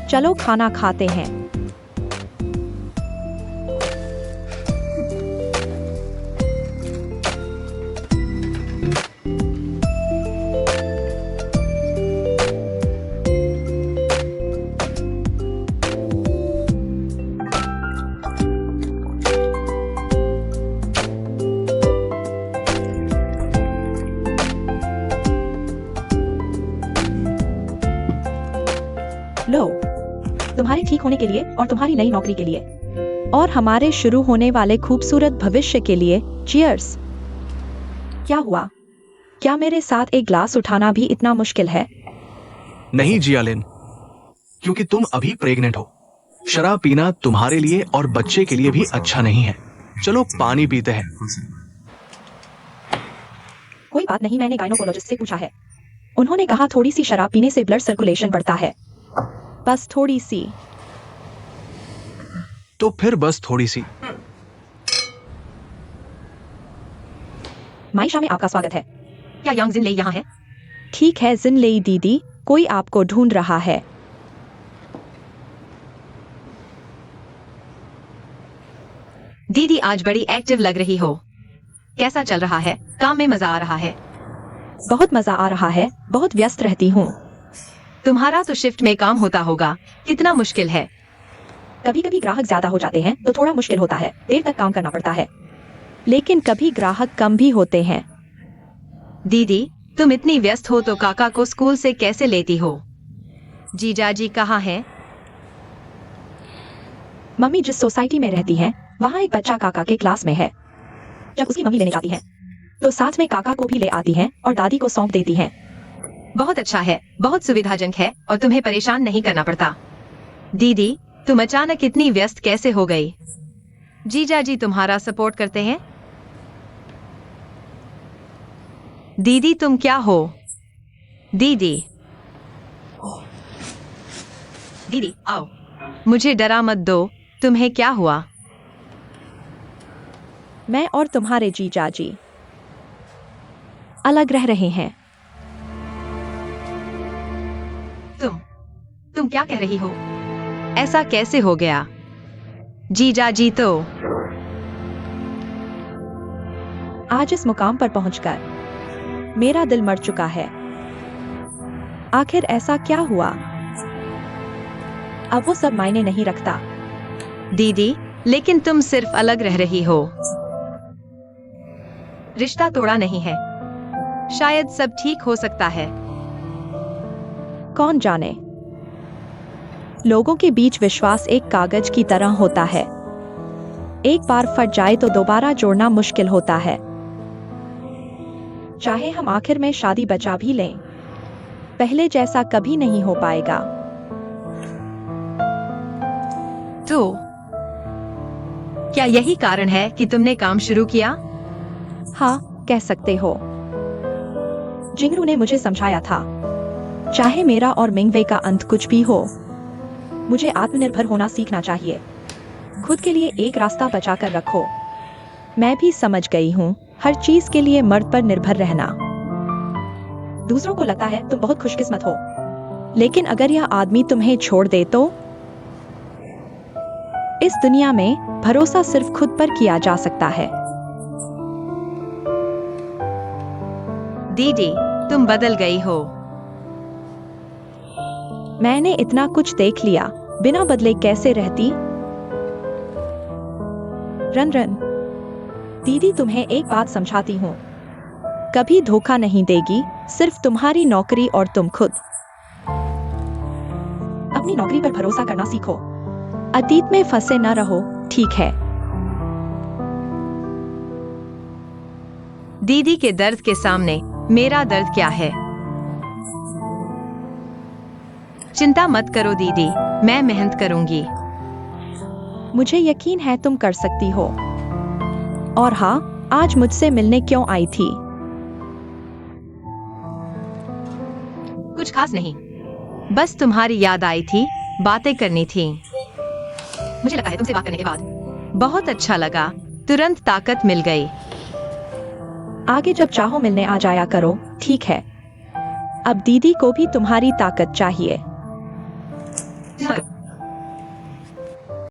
चलो खाना खाते हैं। लो, तुम्हारे ठीक होने के लिए और तुम्हारी नई नौकरी के लिए। और हमारे शुरू होने वाले खूबसूरत भविष्य के लिए चीयर्स। क्या हुआ? क्या मेरे साथ एक ग्लास उठाना भी इतना मुश्किल है? नहीं जियालिन, क्योंकि तुम अभी प्रेग्नेंट हो। शराब पीना तुम्हारे लिए और बच्चे के लिए भी अच्छा नहीं है। चलो पानी पीते हैं। कोई बात नहीं, मैंने गायनोकोलॉजिस्ट से पूछा है। उन्होंने कहा थोड़ी सी शराब पीने से ब्लड सर्कुलेशन बढ़ता है। बस थोड़ी सी। तो फिर बस थोड़ी सी। माइशा में आपका स्वागत है। क्या यांग जिन ले यहाँ है? ठीक है जिनलेई दीदी, कोई आपको ढूंढ रहा है। दीदी आज बड़ी एक्टिव लग रही हो। कैसा चल रहा है? काम में मजा आ रहा है? बहुत मजा आ रहा है, बहुत व्यस्त रहती हूँ। तुम्हारा तो शिफ्ट में काम होता होगा, कितना मुश्किल है। कभी कभी ग्राहक ज्यादा हो जाते हैं तो थोड़ा मुश्किल होता है, देर तक काम करना पड़ता है। लेकिन कभी ग्राहक कम भी होते हैं। दीदी तुम इतनी व्यस्त हो तो काका को स्कूल से कैसे लेती हो? जीजाजी कहाँ हैं? मम्मी जिस सोसाइटी में रहती हैं, वहाँ एक बच्चा काका के क्लास में है। जब उसकी मम्मी लेने जाती है तो साथ में काका को भी ले आती हैं और दादी को सौंप देती हैं। बहुत अच्छा है, बहुत सुविधाजनक है और तुम्हें परेशान नहीं करना पड़ता। दीदी तुम अचानक इतनी व्यस्त कैसे हो गई? जीजाजी तुम्हारा सपोर्ट करते हैं? दीदी तुम क्या हो? दीदी दीदी आओ, मुझे डरा मत दो। तुम्हें क्या हुआ? मैं और तुम्हारे जीजाजी अलग रह रहे हैं। तुम क्या कह रही हो? ऐसा कैसे हो गया? जीजाजी तो आज इस मुकाम पर पहुंचकर मेरा दिल मर चुका है। आखिर ऐसा क्या हुआ? अब वो सब मायने नहीं रखता। दीदी लेकिन तुम सिर्फ अलग रह रही हो, रिश्ता तोड़ा नहीं है। शायद सब ठीक हो सकता है। कौन जाने। लोगों के बीच विश्वास एक कागज की तरह होता है। एक बार फट जाए तो दोबारा जोड़ना मुश्किल होता है। चाहे हम आखिर में शादी बचा भी लें, पहले जैसा कभी नहीं हो पाएगा। तो क्या यही कारण है कि तुमने काम शुरू किया? हाँ, कह सकते हो। जिंगरू ने मुझे समझाया था, चाहे मेरा और मिंगवे का अंत कुछ भी हो, मुझे आत्मनिर्भर होना सीखना चाहिए। खुद के लिए एक रास्ता बचा कर रखो। मैं भी समझ गई हूँ, हर चीज के लिए मर्द पर निर्भर रहना। दूसरों को लगता है तुम बहुत खुशकिस्मत हो, लेकिन अगर यह आदमी तुम्हें छोड़ दे तो? इस दुनिया में भरोसा सिर्फ खुद पर किया जा सकता है। दीदी तुम बदल गई हो। मैंने इतना कुछ देख लिया, बिना बदले कैसे रहती? रन रन, दीदी तुम्हें एक बात समझाती हूँ, कभी धोखा नहीं देगी, सिर्फ तुम्हारी नौकरी और तुम खुद। अपनी नौकरी पर भरोसा करना सीखो, अतीत में फंसे न रहो, ठीक है? दीदी के दर्द के सामने मेरा दर्द क्या है? चिंता मत करो दीदी, मैं मेहनत करूंगी। मुझे यकीन है तुम कर सकती हो। और हाँ, आज मुझसे मिलने क्यों आई थी? कुछ खास नहीं, बस तुम्हारी याद आई थी, बातें करनी थी। मुझे लगा है तुमसे बात करने के बाद बहुत अच्छा लगा, तुरंत ताकत मिल गई। आगे जब चाहो मिलने आ जाया करो, ठीक है? अब दीदी को भी तुम्हारी ताकत चाहिए।